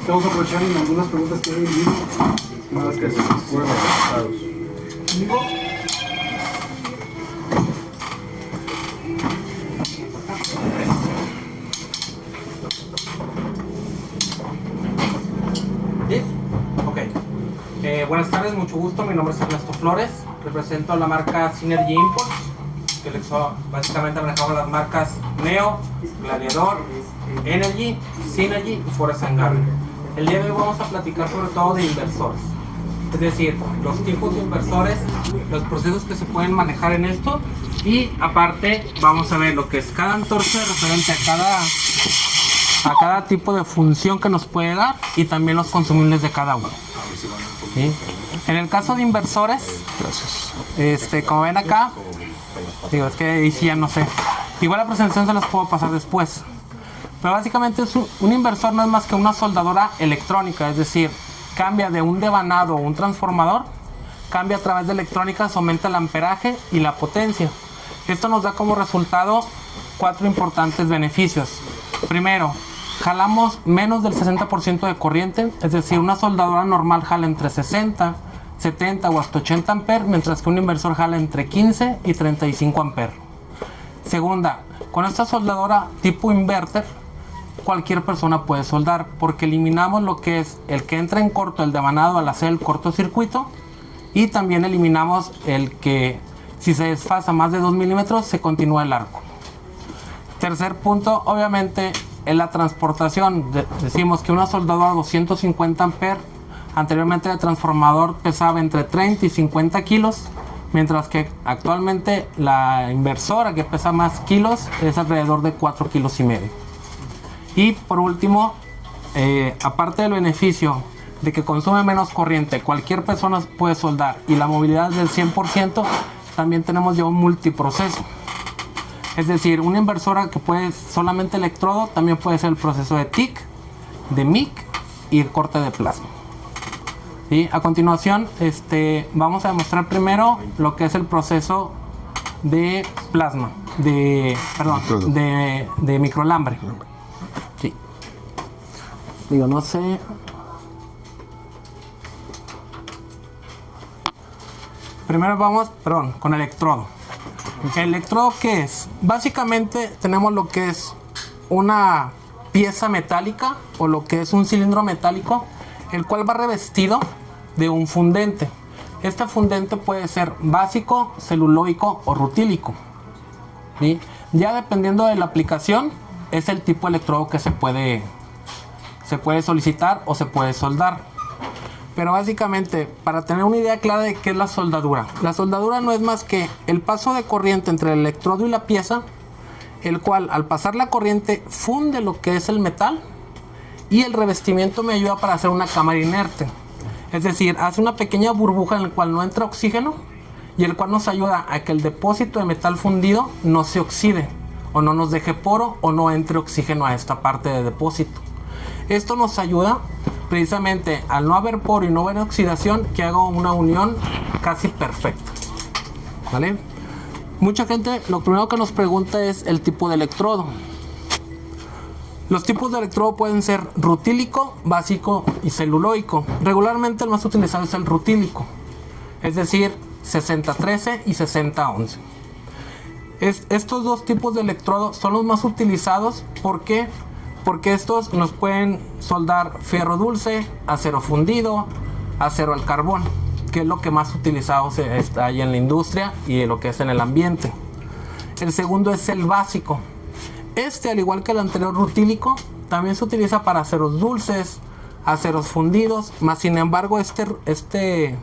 Vamos a aprovechar en algunas preguntas que hay en vivo. Más que se fueron resultados. ¿Sí? Ok. Buenas tardes, mucho gusto. Mi nombre es Ernesto Flores. Represento la marca Synergy Imports, que básicamente manejamos las marcas Neo, Gladiador, Energy, Synergy y Forest & Garden. El día de hoy vamos a platicar sobre todo de inversores. Es decir, los tipos de inversores, los procesos que se pueden manejar en esto, y aparte vamos a ver lo que es cada entorse referente a cada tipo de función que nos puede dar y también los consumibles de cada uno. ¿Sí? En el caso de inversores, como ven acá, digo, es que ahí sí ya no sé. Igual la presentación se las puedo pasar después. Pero básicamente un inversor no es más que una soldadora electrónica, es decir, cambia de un devanado o un transformador, cambia a través de electrónica, aumenta el amperaje y la potencia. Esto nos da como resultado 4 importantes beneficios. Primero, jalamos menos del 60% de corriente, es decir, una soldadora normal jala entre 60, 70 o hasta 80 amperes, mientras que un inversor jala entre 15 y 35 amperes. Segunda, con esta soldadora tipo inverter, cualquier persona puede soldar, porque eliminamos lo que es el que entra en corto, el devanado, al hacer el cortocircuito, y también eliminamos el que si se desfasa más de 2 milímetros se continúa el arco. Tercer punto, obviamente, es la transportación. Decimos que una soldadora 250 amperes, anteriormente el transformador pesaba entre 30 y 50 kilos, mientras que actualmente la inversora, que pesa más kilos, es alrededor de 4 kilos y medio. Y por último, aparte del beneficio de que consume menos corriente, cualquier persona puede soldar y la movilidad es del 100%, también tenemos ya un multiproceso. Es decir, una inversora que puede solamente electrodo, también puede ser el proceso de TIC, de MIC y el corte de plasma. Y a continuación, vamos a demostrar primero lo que es el proceso de plasma, de microalambre. Sí. Digo, no sé. Primero vamos, con electrodo. ¿El electrodo qué es? Básicamente tenemos lo que es una pieza metálica o lo que es un cilindro metálico, el cual va revestido de un fundente. Este fundente puede ser básico, celuloico o rutílico. ¿Sí? Ya dependiendo de la aplicación, es el tipo de electrodo que se puede solicitar o se puede soldar. Pero básicamente, para tener una idea clara de qué es la soldadura no es más que el paso de corriente entre el electrodo y la pieza, el cual al pasar la corriente funde lo que es el metal, y el revestimiento me ayuda para hacer una cámara inerte. Es decir, hace una pequeña burbuja en la cual no entra oxígeno, y el cual nos ayuda a que el depósito de metal fundido no se oxide, o no nos deje poro, o no entre oxígeno a esta parte de depósito. Esto nos ayuda precisamente al no haber poro y no haber oxidación, que haga una unión casi perfecta. ¿Vale? Mucha gente lo primero que nos pregunta es el tipo de electrodo. Los tipos de electrodo pueden ser rutílico, básico y celuloico. Regularmente el más utilizado es el rutílico, es decir, 6013 y 6011. Estos dos tipos de electrodo son los más utilizados. ¿Por qué? Porque estos nos pueden soldar fierro dulce, acero fundido, acero al carbón, que es lo que más utilizado está ahí en la industria y lo que es en el ambiente. El segundo es el básico. Al igual que el anterior rutílico, también se utiliza para aceros dulces, aceros fundidos, más sin embargo este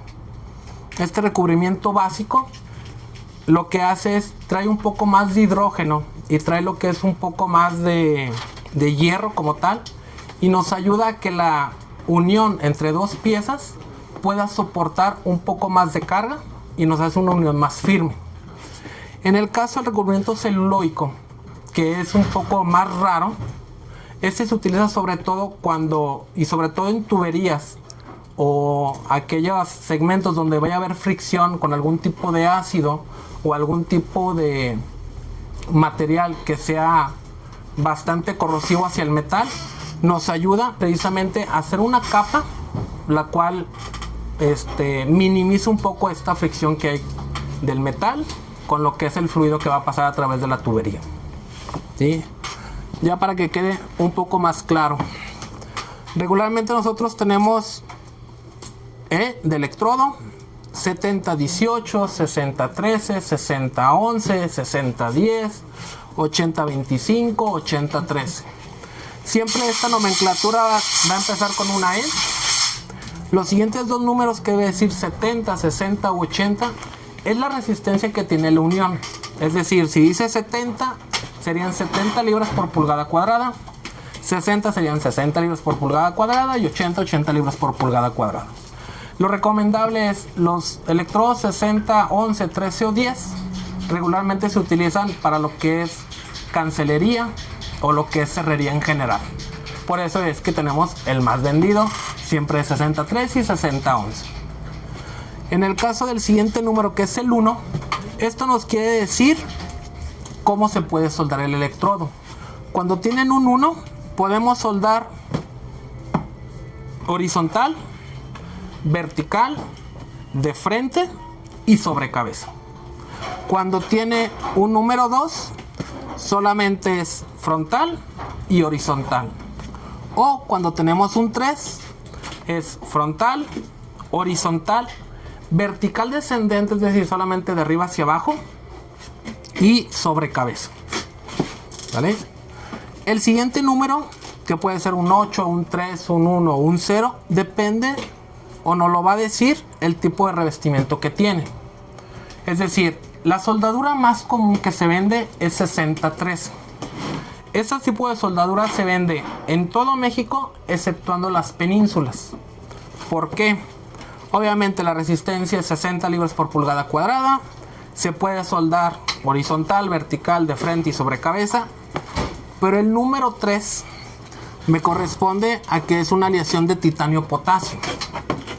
recubrimiento básico lo que hace es trae un poco más de hidrógeno y trae lo que es un poco más de hierro como tal, y nos ayuda a que la unión entre dos piezas pueda soportar un poco más de carga y nos hace una unión más firme. En el caso del recubrimiento celuloico, que es un poco más raro, este se utiliza sobre todo sobre todo en tuberías o aquellos segmentos donde vaya a haber fricción con algún tipo de ácido o algún tipo de material que sea bastante corrosivo hacia el metal. nos ayuda precisamente a hacer una capa la cual minimiza un poco esta fricción que hay del metal con lo que es el fluido que va a pasar a través de la tubería. ¿Sí? Ya para que quede un poco más claro, regularmente nosotros tenemos de electrodo 70-18, 60-13, 60-11, 60-10, 80-25, 80-13. Siempre esta nomenclatura va a empezar con una E. Los siguientes dos números, que debe decir 70, 60 u 80, es la resistencia que tiene la unión. Es decir, si dice 70, serían 70 libras por pulgada cuadrada, 60 serían 60 libras por pulgada cuadrada y 80 libras por pulgada cuadrada. Lo recomendable es los electrodos 60, 11, 13 o 10. Regularmente se utilizan para lo que es cancelería o lo que es cerrería en general. Por eso es que tenemos el más vendido, siempre es 63 y 60-11. En el caso del siguiente número, que es el 1, esto nos quiere decir cómo se puede soldar el electrodo. Cuando tienen un 1, podemos soldar horizontal, vertical, de frente y sobre cabeza. Cuando tiene un número 2, solamente es frontal y horizontal. O cuando tenemos un 3, es frontal, horizontal, vertical descendente, es decir, solamente de arriba hacia abajo, y sobre cabeza. ¿Vale? El siguiente número, que puede ser un 8, un 3, un 1 o un 0, depende o nos lo va a decir el tipo de revestimiento que tiene. Es decir, la soldadura más común que se vende es 60-13. Este tipo de soldadura se vende en todo México, exceptuando las penínsulas. ¿Por qué? Obviamente la resistencia es 60 libras por pulgada cuadrada. Se puede soldar horizontal, vertical, de frente y sobre cabeza. Pero el número 3 me corresponde a que es una aleación de titanio-potasio.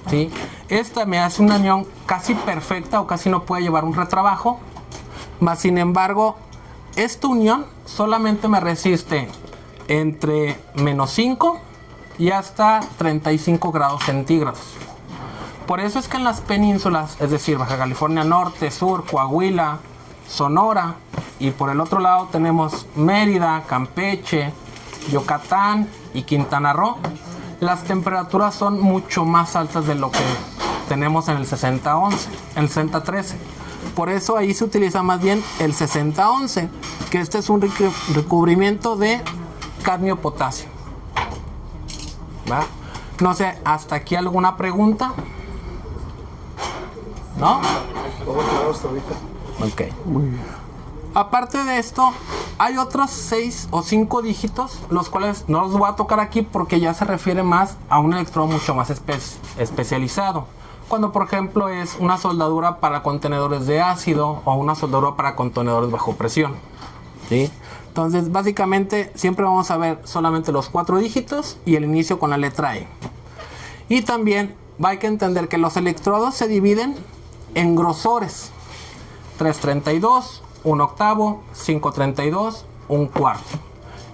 ¿Sí? Esta me hace una unión casi perfecta o casi no puede llevar un retrabajo. Mas sin embargo, esta unión solamente me resiste entre -5 y hasta 35 grados centígrados. Por eso es que en las penínsulas, es decir, Baja California Norte, Sur, Coahuila, Sonora, y por el otro lado tenemos Mérida, Campeche, Yucatán y Quintana Roo, las temperaturas son mucho más altas de lo que tenemos en el 60-11, en el 60-13. Por eso ahí se utiliza más bien el 60-11, que este es un recubrimiento de cadmio-potasio. ¿Va? No sé, ¿hasta aquí alguna pregunta? ¿No? Todo claro hasta ahorita. Ok. Muy bien. Aparte de esto, hay otros 6 o 5 dígitos, los cuales no los voy a tocar aquí porque ya se refiere más a un electrodo mucho más especializado. Cuando por ejemplo es una soldadura para contenedores de ácido o una soldadura para contenedores bajo presión. ¿Sí? Entonces básicamente siempre vamos a ver solamente los 4 dígitos y el inicio con la letra E. Y también hay que entender que los electrodos se dividen en grosores: 332, 1 octavo, 532, 1 cuarto.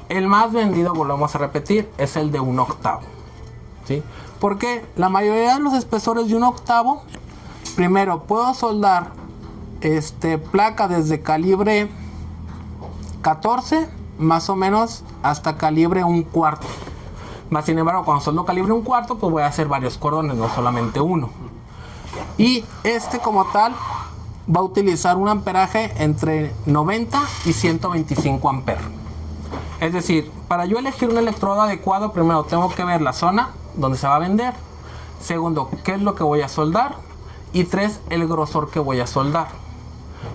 El más vendido, volvemos a repetir, es el de 1 octavo. ¿Sí? Porque la mayoría de los espesores de 1 octavo, primero puedo soldar placa desde calibre 14 más o menos hasta calibre 1 cuarto. Más sin embargo, cuando soldo calibre 1 cuarto, pues voy a hacer varios cordones, no solamente uno. Y como tal va a utilizar un amperaje entre 90 y 125 amperes. Es decir, para yo elegir un electrodo adecuado, primero tengo que ver la zona donde se va a vender. Segundo, qué es lo que voy a soldar. Y 3, el grosor que voy a soldar.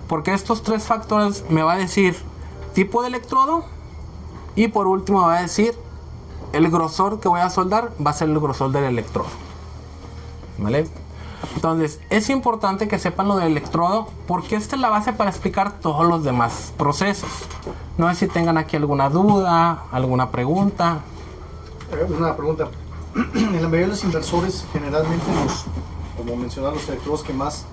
Porque estos 3 factores me va a decir tipo de electrodo. Y por último me va a decir el grosor que voy a soldar, va a ser el grosor del electrodo. ¿Vale? Entonces, es importante que sepan lo del electrodo porque esta es la base para explicar todos los demás procesos. No sé si tengan aquí alguna duda, alguna pregunta. Una pregunta. En la mayoría de los inversores, generalmente como mencionaban, los electrodos que más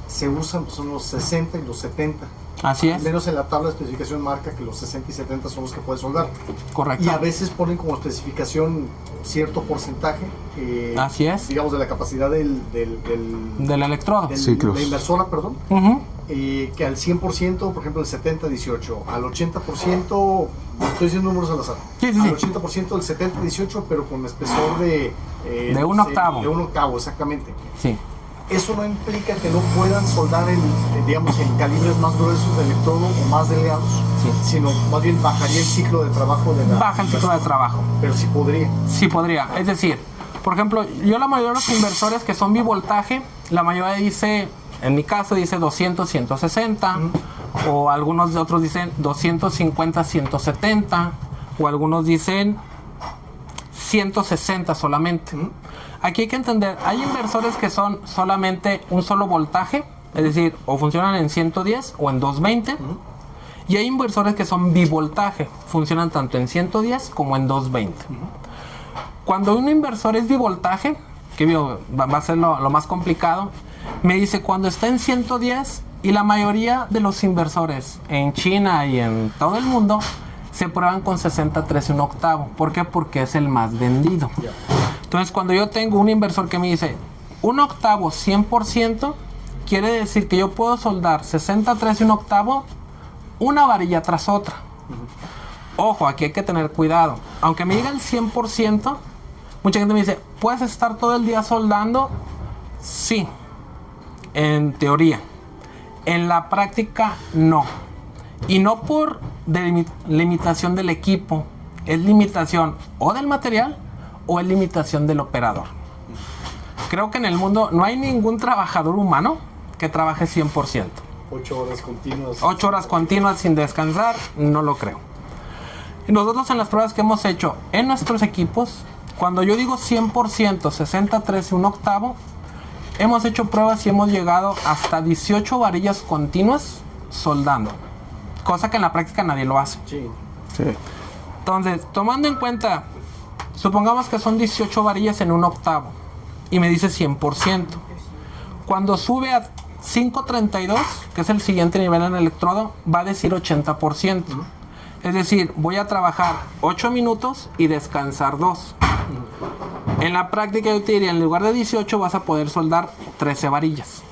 se usan pues, son los 60 y los 70. Así Al es, menos en la tabla de especificación marca que los 60 y 70 son los que puedes soldar. correcto. Y a veces ponen como especificación cierto porcentaje, Así es. digamos, de la capacidad del Del electrodo. Ciclos. la inversora, perdón, Ujú. que al 100%, por ejemplo, el 70-18, al 80%, estoy diciendo números al azar, Sí, sí, al sí. 80% del 70-18, pero con espesor de... De un octavo. De un octavo, exactamente. Sí. Eso no implica que no puedan soldar digamos, en calibres más gruesos de electrodo o más delgados, Sí. sino más bien bajaría el ciclo de trabajo de la... Baja el ciclo de trabajo. Pero sí podría. Sí podría. Es decir, por ejemplo, yo la mayoría de los inversores que son bivoltaje, la mayoría dice, en mi caso dice 200, 160, o algunos de otros dicen 250, 170, o algunos dicen 160 solamente. Aquí hay que entender, hay inversores que son solamente un solo voltaje, es decir, o funcionan en 110 o en 220. Y hay inversores que son bivoltaje, funcionan tanto en 110 como en 220. Cuando un inversor es bivoltaje, que va a ser lo más complicado, me dice cuando está en 110, y la mayoría de los inversores en China y en todo el mundo se prueban con 60-13 un octavo. ¿Por qué? Porque es el más vendido. Entonces, cuando yo tengo un inversor que me dice un octavo 100%, quiere decir que yo puedo soldar 60-13 un octavo, una varilla tras otra. Ojo, aquí hay que tener cuidado. Aunque me diga el 100%, mucha gente me dice, ¿puedes estar todo el día soldando? Sí, en teoría. En la práctica, no. Y no por limitación del equipo, es limitación o del material o es limitación del operador. Creo que en el mundo no hay ningún trabajador humano que trabaje 100%. 8 horas continuas. 8 horas continuas sin descansar, no lo creo. Nosotros en las pruebas que hemos hecho en nuestros equipos, cuando yo digo 100%, 60, 13, un octavo, hemos hecho pruebas y hemos llegado hasta 18 varillas continuas soldando. Cosa que en la práctica nadie lo hace. Sí. Sí. Entonces, tomando en cuenta, supongamos que son 18 varillas en un octavo y me dice 100%. Cuando sube a 532, que es el siguiente nivel en el electrodo, va a decir 80%. Es decir, voy a trabajar 8 minutos y descansar 2. En la práctica yo te diría, en lugar de 18 vas a poder soldar 13 varillas.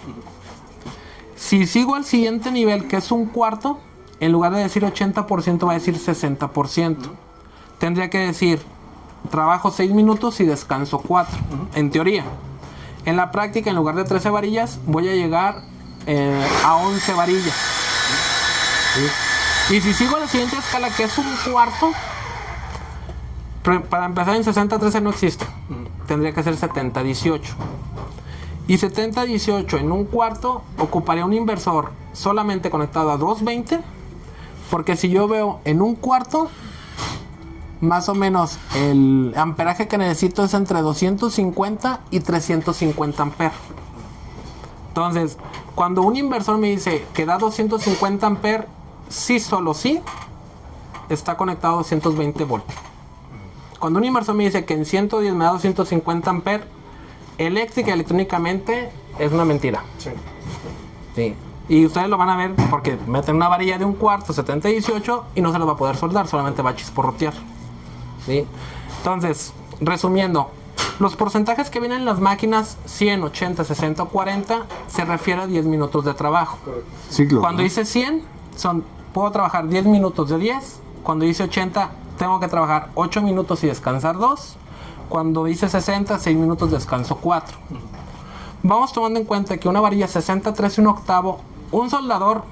Si sigo al siguiente nivel, que es un cuarto, en lugar de decir 80% va a decir 60%. Tendría que decir, trabajo 6 minutos y descanso 4, en teoría. En la práctica, en lugar de 13 varillas, voy a llegar a 11 varillas. Y si sigo a la siguiente escala, que es un cuarto, para empezar en 60-13 no existe. Tendría que ser 70-18. Y 70-18 en un cuarto ocuparía un inversor solamente conectado a 220. Porque si yo veo en un cuarto, más o menos el amperaje que necesito es entre 250 y 350 amperes. Entonces, cuando un inversor me dice que da 250 amperes, sí, solo sí, está conectado a 220 voltios. Cuando un inversor me dice que en 110 me da 250 amperes, eléctrica y electrónicamente es una mentira. Sí. Sí. Y ustedes lo van a ver porque meten una varilla de un cuarto, 70-18, y no se los va a poder soldar, solamente va a chisporrotear. ¿Sí? Entonces, resumiendo, los porcentajes que vienen en las máquinas 100, 80, 60 o 40 se refiere a 10 minutos de trabajo. Ciclos. Cuando ¿no? dice 100, puedo trabajar 10 minutos de 10. Cuando dice 80, tengo que trabajar 8 minutos y descansar 2. Cuando dice 60, 6 minutos, descanso 4. Vamos tomando en cuenta que una varilla 60, 13, un octavo, un soldador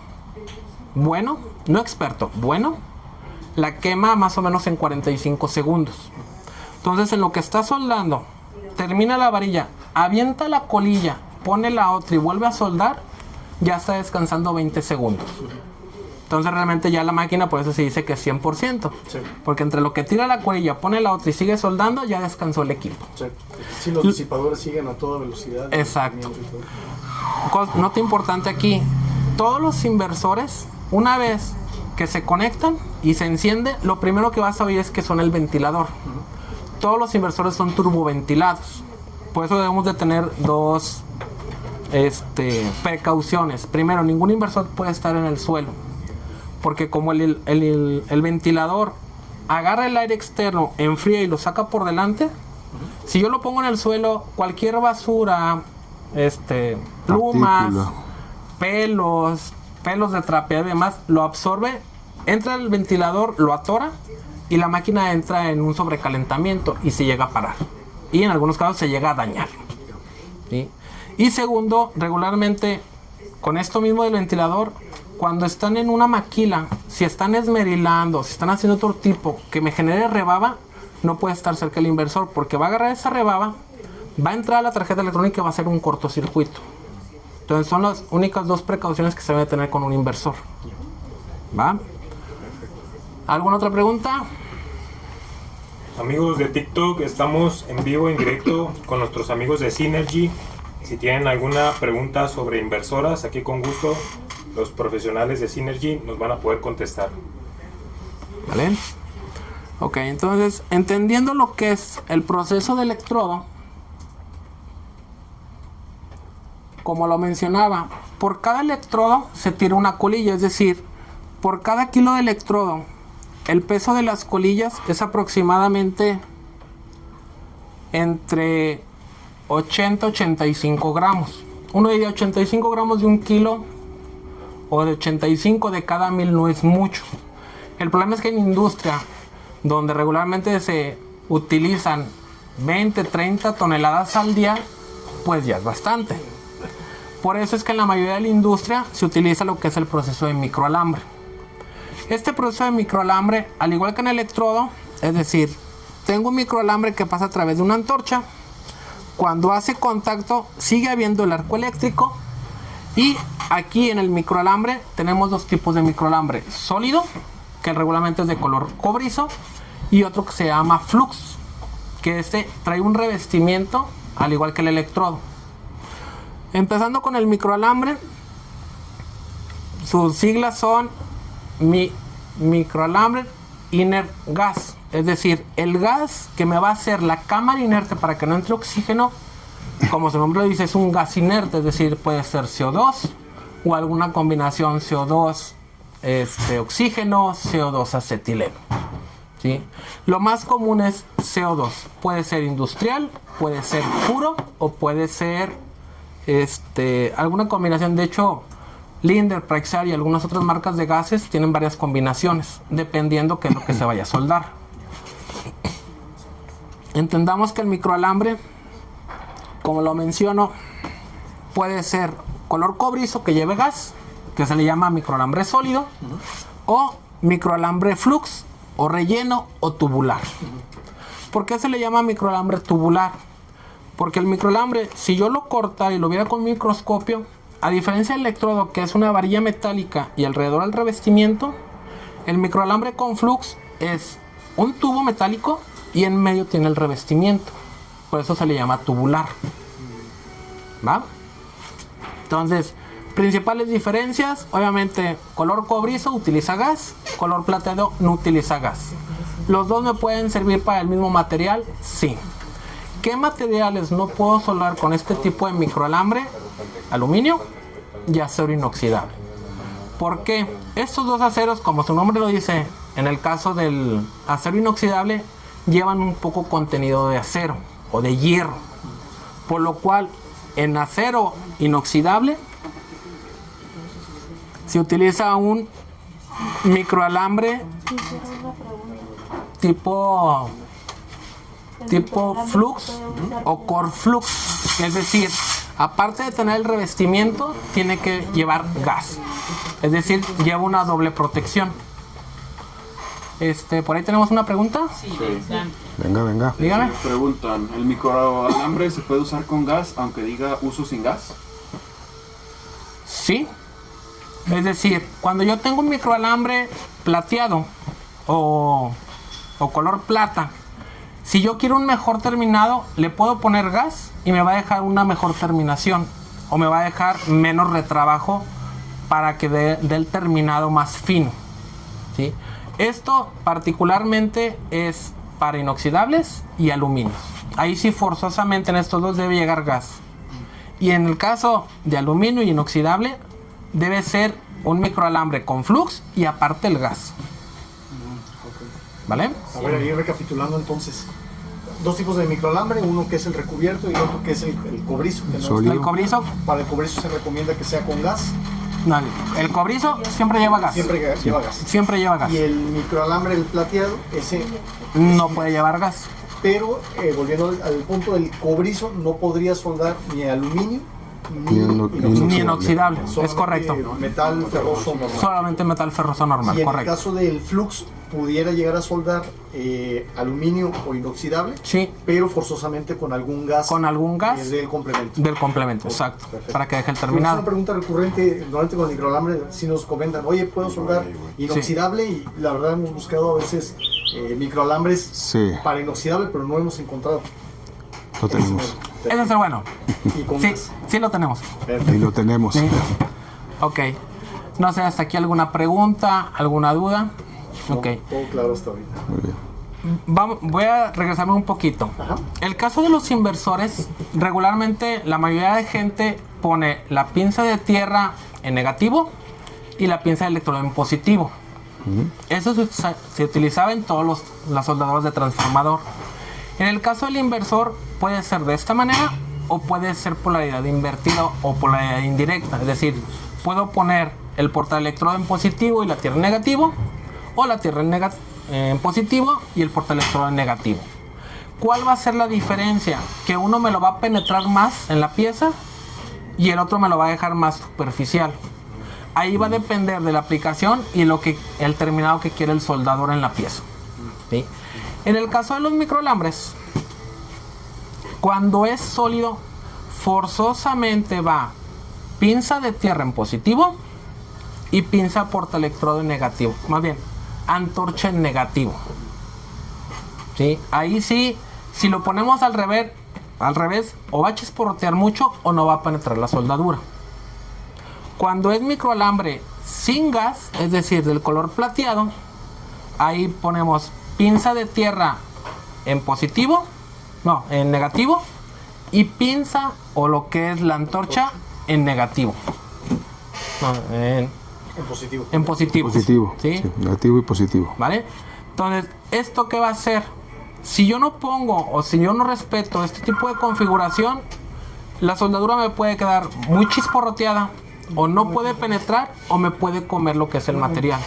bueno, no experto, bueno, la quema más o menos en 45 segundos. Entonces, en lo que está soldando, termina la varilla, avienta la colilla, pone la otra y vuelve a soldar, ya está descansando 20 segundos. Entonces, realmente ya la máquina, por eso se dice que es 100%. Sí. Porque entre lo que tira la colilla, pone la otra y sigue soldando, ya descansó el equipo. Sí. Sí, los disipadores siguen a toda velocidad. Exacto. Nota importante aquí, todos los inversores, una vez que se conectan y se enciende, lo primero que vas a oír es que suena el ventilador. Todos los inversores son turboventilados. Por eso debemos de tener dos precauciones. Primero, ningún inversor puede estar en el suelo. porque como el ventilador agarra el aire externo, enfría y lo saca por delante, si yo lo pongo en el suelo, cualquier basura, plumas, pelos de trapeado y demás, lo absorbe, entra el ventilador, lo atora y la máquina entra en un sobrecalentamiento y se llega a parar. Y en algunos casos se llega a dañar, ¿sí? Y segundo, regularmente con esto mismo del ventilador, cuando están en una maquila, si están esmerilando, si están haciendo otro tipo que me genere rebaba, no puede estar cerca del inversor porque va a agarrar esa rebaba, va a entrar a la tarjeta electrónica y va a hacer un cortocircuito. Entonces son las únicas dos precauciones que se debe tener con un inversor. ¿Va? ¿Alguna otra pregunta? Amigos de TikTok, estamos en vivo, en directo con nuestros amigos de Synergy. Si tienen alguna pregunta sobre inversoras, aquí con gusto los profesionales de Synergy nos van a poder contestar. ¿Vale? Ok, entonces, entendiendo lo que es el proceso de electrodo, como lo mencionaba, por cada electrodo se tira una colilla, es decir, por cada kilo de electrodo, el peso de las colillas es aproximadamente entre 80 y 85 gramos. Uno diría 85 gramos de un kilo o de 85 de cada 1000 no es mucho. El problema es que en industria, donde regularmente se utilizan 20, 30 toneladas al día, pues ya es bastante. Por eso es que en la mayoría de la industria se utiliza lo que es el proceso de microalambre. Este proceso de microalambre, al igual que en el electrodo, es decir, tengo un microalambre que pasa a través de una antorcha. Cuando hace contacto, sigue habiendo el arco eléctrico. Y aquí en el microalambre tenemos dos tipos de microalambre: sólido, que regularmente es de color cobrizo, y otro que se llama flux, que trae un revestimiento al igual que el electrodo. Empezando con el microalambre, sus siglas son microalambre inert gas, es decir, el gas que me va a hacer la cámara inerte para que no entre oxígeno, como su nombre lo dice, es un gas inerte, es decir, puede ser CO2 o alguna combinación CO2 oxígeno, CO2 acetileno, ¿sí? Lo más común es CO2, puede ser industrial, puede ser puro o puede ser alguna combinación. De hecho, Linde, Praxair y algunas otras marcas de gases tienen varias combinaciones, dependiendo qué es lo que se vaya a soldar. Entendamos que el microalambre, como lo menciono, puede ser color cobrizo que lleve gas, que se le llama microalambre sólido, o microalambre flux, o relleno, o tubular. ¿Por qué se le llama microalambre tubular? Porque el microalambre, si yo lo cortara y lo viera con microscopio, a diferencia del electrodo, que es una varilla metálica y alrededor al revestimiento, el microalambre con flux es un tubo metálico y en medio tiene el revestimiento. Por eso se le llama tubular. ¿Va? Entonces, principales diferencias: obviamente, color cobrizo utiliza gas, color plateado no utiliza gas. ¿Los dos me pueden servir para el mismo material? Sí. ¿Qué materiales no puedo soldar con este tipo de microalambre? Aluminio y acero inoxidable. ¿Por qué? Estos dos aceros, como su nombre lo dice, en el caso del acero inoxidable, llevan un poco contenido de acero o de hierro. Por lo cual, en acero inoxidable se utiliza un microalambre tipo flux o core flux, es decir, aparte de tener el revestimiento, tiene que llevar gas, es decir, lleva una doble protección. Por ahí tenemos una pregunta. Sí. Venga. Dígame. Preguntan, ¿el microalambre se puede usar con gas aunque diga uso sin gas? Sí. Es decir, cuando yo tengo un microalambre plateado o color plata, si yo quiero un mejor terminado, le puedo poner gas y me va a dejar una mejor terminación, o me va a dejar menos retrabajo para que dé el terminado más fino, ¿sí? Esto particularmente es para inoxidables y aluminios. Ahí sí, forzosamente en estos dos debe llegar gas. Y en el caso de aluminio y inoxidable, debe ser un microalambre con flux y aparte el gas. ¿Vale? A ver, ahí recapitulando entonces. Dos tipos de microalambre, uno que es el recubierto y el otro que es el cobrizo. Que no- Sólido. El cobrizo, para el cobrizo se recomienda que sea con gas, no, el cobrizo siempre lleva gas. siempre lleva gas. Siempre lleva gas. Y el microalambre, el plateado, ese, No puede llevar gas. pero volviendo al punto del cobrizo, no podría soldar ni aluminio Ni Ni inoxidable, es solamente correcto. metal ferroso normal. Solamente metal ferroso normal, Y en el correcto. caso del flux, pudiera llegar a soldar aluminio o inoxidable, Sí, pero forzosamente con algún gas, con algún gas del complemento. del complemento, exacto. Perfecto. Para que deje el Es una terminado. pregunta recurrente, normalmente con el microalambre si nos comentan, oye, ¿puedo soldar inoxidable? Y la verdad hemos buscado a veces microalambres Sí, para inoxidable, pero no hemos encontrado. lo tenemos. Ese es el bueno. Y con Sí, gas. sí lo tenemos. Ahí lo tenemos. Sí. Ok. No sé, hasta aquí alguna pregunta, alguna duda. Ok. Todo claro hasta ahorita. Muy bien. Voy a regresarme un poquito. Ajá. El caso de los inversores, regularmente la mayoría de gente pone la pinza de tierra en negativo y la pinza de electrodo en positivo. Eso se utilizaba en todos las soldadoras de transformador. En el caso del inversor puede ser de esta manera o puede ser polaridad invertida o polaridad indirecta. Es decir, puedo poner el portaelectrodo en positivo y la tierra en negativo, o la tierra en positivo y el portaelectrodo en negativo. ¿Cuál va a ser la diferencia? Que uno me lo va a penetrar más en la pieza y el otro me lo va a dejar más superficial. Ahí va a depender de la aplicación y el terminado que quiere el soldador en la pieza. ¿Sí? En el caso de los microalambres, cuando es sólido, forzosamente va pinza de tierra en positivo y pinza portaelectrodo en negativo. Más bien, antorcha en negativo. ¿Sí? Ahí sí, si lo ponemos al revés, o va a chisporrotear mucho o no va a penetrar la soldadura. Cuando es microalambre sin gas, es decir, del color plateado, ahí ponemos pinza de tierra en positivo, no, en negativo, y pinza o lo que es la antorcha en negativo. No, En positivo. en positivo. Positivo. ¿Sí? Sí, negativo y positivo. ¿Vale? Entonces, ¿esto qué va a hacer? Si yo no pongo o si yo no respeto este tipo de configuración, la soldadura me puede quedar muy chisporroteada, o no puede penetrar, o me puede comer lo que es el material.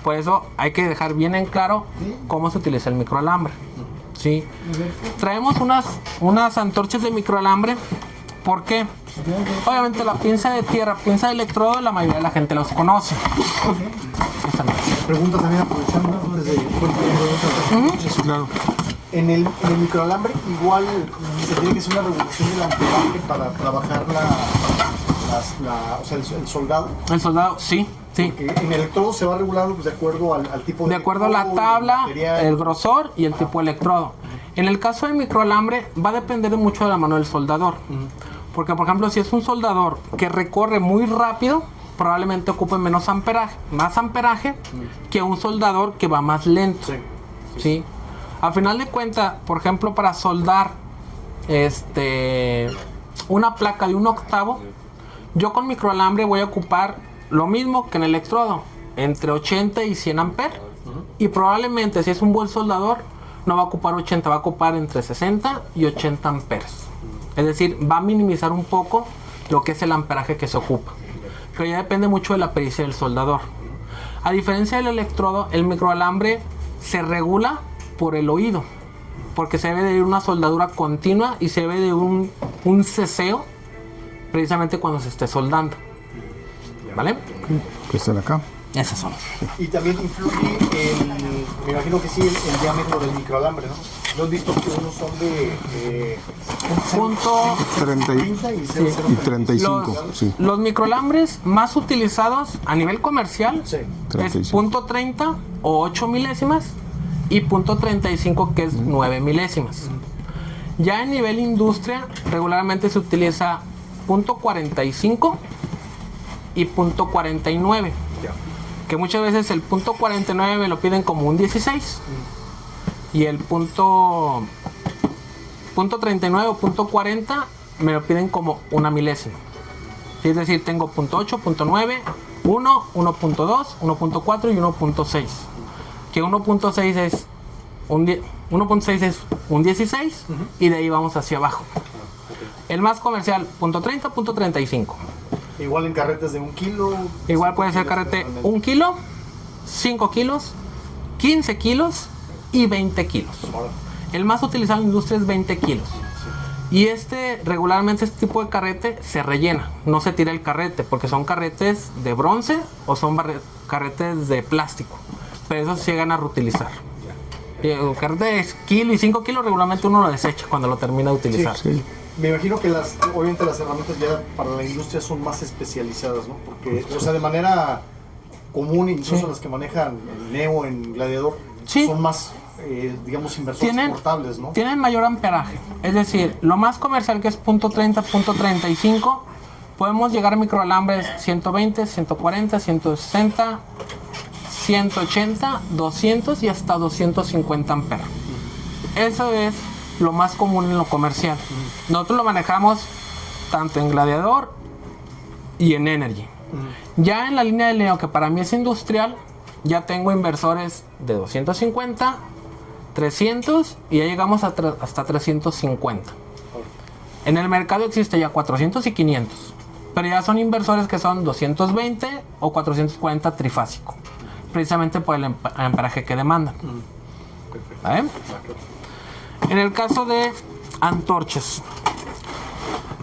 Por eso hay que dejar bien en claro cómo se utiliza el microalambre. ¿Sí? Traemos unas antorchas de microalambre. ¿Por qué? Obviamente la pinza de tierra, pinza de electrodo, la mayoría de la gente los conoce. Esta no es. Pregunta también aprovechando antes de... Sí, claro. En el microalambre igual se tiene que hacer una revolución del amperaje para trabajar o sea, el soldado. El soldado, sí, sí. Que en el electrodo se va regulando pues, de acuerdo al tipo De acuerdo a la electrodo, tabla, material. el grosor y el tipo de electrodo. En el caso del microalambre va a depender mucho de la mano del soldador. Porque, por ejemplo, si es un soldador que recorre muy rápido, probablemente ocupe más amperaje que un soldador que va más lento. Sí. ¿Sí? A final de cuentas, por ejemplo, para soldar una placa de 1/8, yo con microalambre voy a ocupar lo mismo que en el electrodo, entre 80 y 100 amperes. Y probablemente, si es un buen soldador, no va a ocupar 80, va a ocupar entre 60 y 80 amperes. Es decir, va a minimizar un poco lo que es el amperaje que se ocupa. Pero ya depende mucho de la pericia del soldador. A diferencia del electrodo, el microalambre se regula por el oído, porque se debe de ir una soldadura continua y se debe de un ceseo precisamente cuando se esté soldando. ¿Vale? Que están acá. Esas son. Y también influye me imagino que sí, el diámetro del microalambre, ¿no? Yo he visto que unos son de Punto 30 y 30 y Sí. 0,0. y 35. Sí. Los microalambres más utilizados a nivel comercial Sí. es 35. punto 30 o 8 milésimas y punto 35 que es 9 milésimas. Ya en nivel industria regularmente se utiliza punto 45 y punto 49. Ya. Que muchas veces el punto 49 me lo piden como un 16 y el punto 39 o punto 40 me lo piden como una milésima. Sí, es decir, tengo punto 8, punto 9 1, 1.2, 1.4 y 1.6. Que 1.6 es un 1.6 es un 16 y de ahí vamos hacia abajo. El más comercial, .30, .35. Igual en carretes de 1 kilo. Igual puede ser 5 carrete kilos, 1 kilo, 5 kilos, 15 kilos y 20 kilos. El más utilizado en la industria es 20 kilos. Y regularmente este tipo de carrete se rellena, no se tira el carrete, porque son carretes de bronce o son carretes de plástico. Pero esos se llegan a reutilizar. Y el carrete de kilo y 5 kilos regularmente uno lo desecha cuando lo termina de utilizar. Sí. Me imagino que obviamente las herramientas ya para la industria son más especializadas, ¿no? Porque, o sea, de manera común, incluso las que manejan el Neo en Gladiador, son más, digamos, inversores portables, ¿no? Tienen mayor amperaje. Es decir, lo más comercial que es .30, .35, podemos llegar a microalambres 120, 140, 160, 180, 200 y hasta 250 amperes. Eso es lo más común en lo comercial. Nosotros lo manejamos tanto en Gladiador y en Energy. Ya en la línea del Neo, que para mí es industrial, ya tengo inversores de 250, 300 y ya llegamos hasta 350. En el mercado existe ya 400 y 500, pero ya son inversores que son 220 o 440 trifásico, precisamente por el amperaje que demandan. ¿Vale? En el caso de antorchas,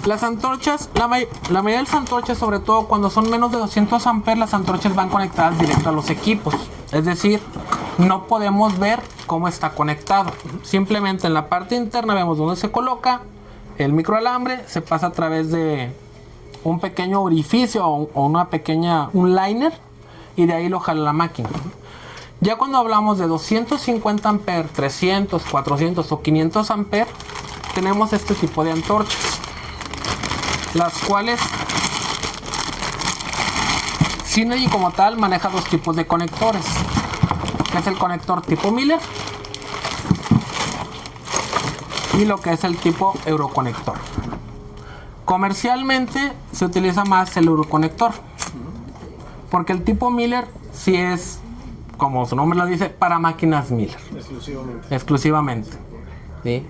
las antorchas, la mayoría de las antorchas, sobre todo cuando son menos de 200 amperes, las antorchas van conectadas directo a los equipos. Es decir, no podemos ver cómo está conectado. Simplemente en la parte interna vemos dónde se coloca el microalambre, se pasa a través de un pequeño orificio o un liner, y de ahí lo jala la máquina. Ya cuando hablamos de 250 amperes, 300, 400 o 500 amperes, tenemos este tipo de antorchas, las cuales Synergy como tal maneja dos tipos de conectores, que es el conector tipo Miller y lo que es el tipo Euroconector. Comercialmente se utiliza más el Euroconector, porque el tipo Miller sí es, como su nombre lo dice, para máquinas Miller. Exclusivamente. ¿Sí?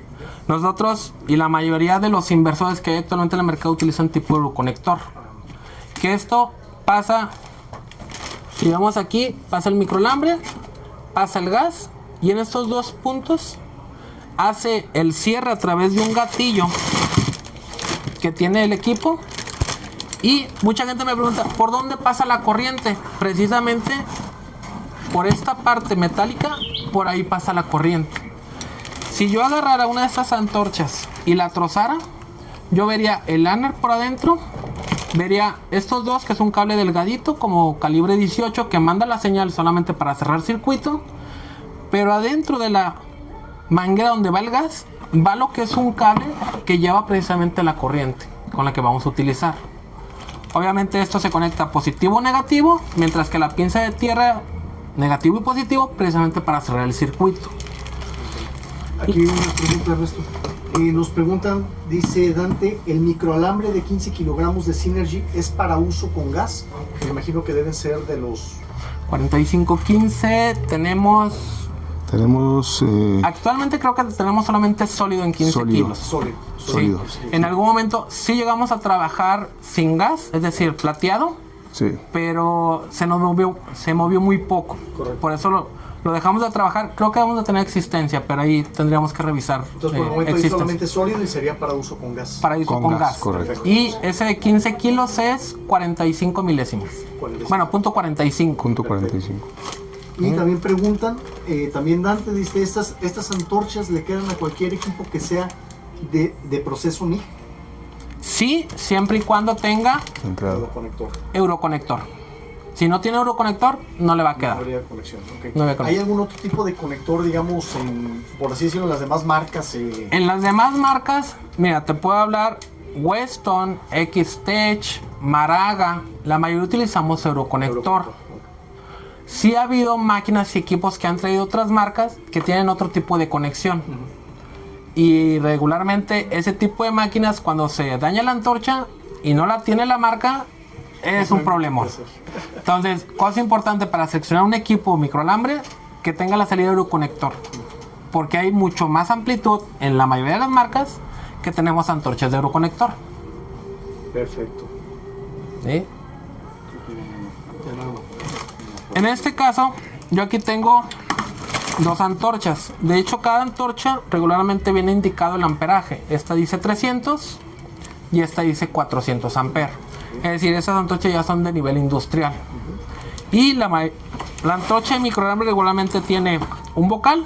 Nosotros y la mayoría de los inversores que hay actualmente en el mercado utilizan tipo Euroconector. Que esto pasa, si vemos aquí, pasa el microalambre, pasa el gas, y en estos dos puntos hace el cierre a través de un gatillo que tiene el equipo. Y mucha gente me pregunta, ¿por dónde pasa la corriente? Precisamente por esta parte metálica, por ahí pasa la corriente. Si yo agarrara una de estas antorchas y la trozara, yo vería el liner por adentro, vería estos dos, que es un cable delgadito como calibre 18 que manda la señal solamente para cerrar circuito, pero adentro de la manguera donde va el gas, va lo que es un cable que lleva precisamente la corriente con la que vamos a utilizar. Obviamente esto se conecta positivo o negativo, mientras que la pinza de tierra negativo y positivo, precisamente para cerrar el circuito. Aquí una pregunta, Ernesto. Nos preguntan, dice Dante, ¿el microalambre de 15 kilogramos de Synergy es para uso con gas? Me imagino que deben ser de los 4515 tenemos... actualmente creo que tenemos solamente sólido en 15 kilos. Sólido. En algún momento sí llegamos a trabajar sin gas, es decir, plateado. Sí. Pero se movió muy poco. Correcto. Por eso lo dejamos de trabajar. Creo que vamos a tener existencia, pero ahí tendríamos que revisar. Entonces, por el momento es solamente sólido y sería para uso con gas. Para uso con gas. Correcto. Y ese de 15 kilos es 45 milésimas. 45. Bueno, .45. Punto 45. Y también preguntan, también Dante dice, ¿estas antorchas le quedan a cualquier equipo que sea de proceso NIC? Sí, siempre y cuando tenga Euroconector. Si no tiene Euroconector, no le va a quedar. No habría conexión. Okay. No habría conexión. ¿Hay algún otro tipo de conector, digamos, por así decirlo, en las demás marcas? En las demás marcas, mira, te puedo hablar Weston, X-Tech, Maraga. La mayoría utilizamos Euroconector. Sí ha habido máquinas y equipos que han traído otras marcas que tienen otro tipo de conexión. Y regularmente ese tipo de máquinas, cuando se daña la antorcha y no la tiene la marca, es un problema. Entonces, cosa importante para seleccionar un equipo microalambre, que tenga la salida de euroconector. Porque hay mucho más amplitud en la mayoría de las marcas que tenemos antorchas de euroconector. Perfecto. ¿Sí? En este caso, yo aquí tengo dos antorchas. De hecho, cada antorcha regularmente viene indicado el amperaje. Esta dice 300 y esta dice 400 amperes. Es decir, esas antorchas ya son de nivel industrial. Y la antorcha de microalambre regularmente tiene un bocal,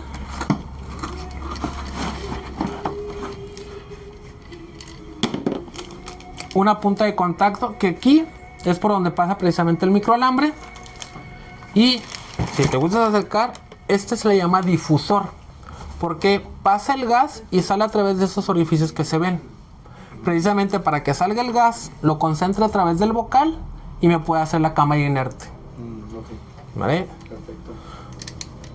una punta de contacto, que aquí es por donde pasa precisamente el microalambre. Y si te gusta acercar, este se le llama difusor, porque pasa el gas y sale a través de esos orificios que se ven. Precisamente para que salga el gas, lo concentra a través del bocal y me puede hacer la cámara inerte. ¿Vale? Perfecto.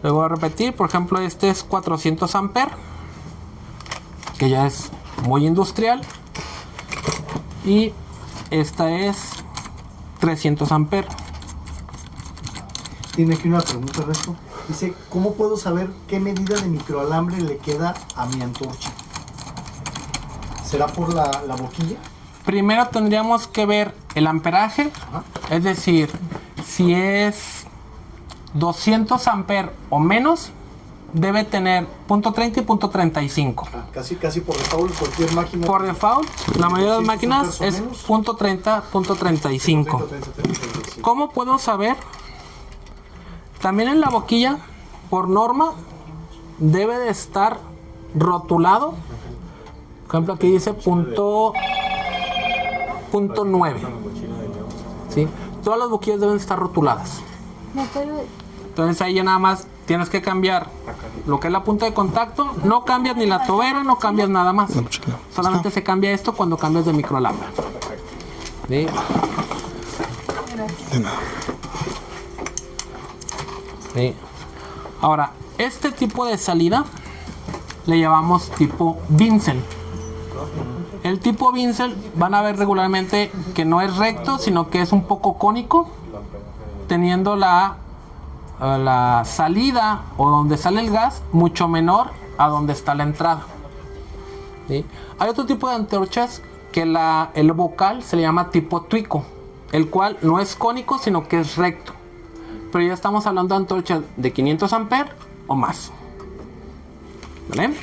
Luego voy a repetir, por ejemplo, este es 400 amperes, que ya es muy industrial. Y esta es 300 amperes. Tiene aquí una pregunta de esto. Dice, ¿cómo puedo saber qué medida de microalambre le queda a mi antorcha? ¿Será por la boquilla? Primero tendríamos que ver el amperaje, es decir, si es 200 amperes o menos, debe tener .30 y .35. Casi por default, cualquier máquina. Por default, la mayoría de las Sí, máquinas más o es menos. .30, .35. ¿Cómo puedo saber? También en la boquilla, por norma, debe de estar rotulado. Por ejemplo, aquí dice punto 9. ¿Sí? Todas las boquillas deben estar rotuladas. Entonces ahí ya nada más tienes que cambiar lo que es la punta de contacto. No cambias ni la tobera, no cambias nada más. Solamente se cambia esto cuando cambias de microalambre. ¿Sí? De nada. Sí. Ahora, este tipo de salida le llamamos tipo Binzel. El tipo Binzel van a ver regularmente que no es recto, sino que es un poco cónico, teniendo la salida o donde sale el gas mucho menor a donde está la entrada. ¿Sí? Hay otro tipo de antorchas que el bocal se le llama tipo Twico, el cual no es cónico, sino que es recto. Pero ya estamos hablando de antorchas de 500 amperes o más. ¿Vale?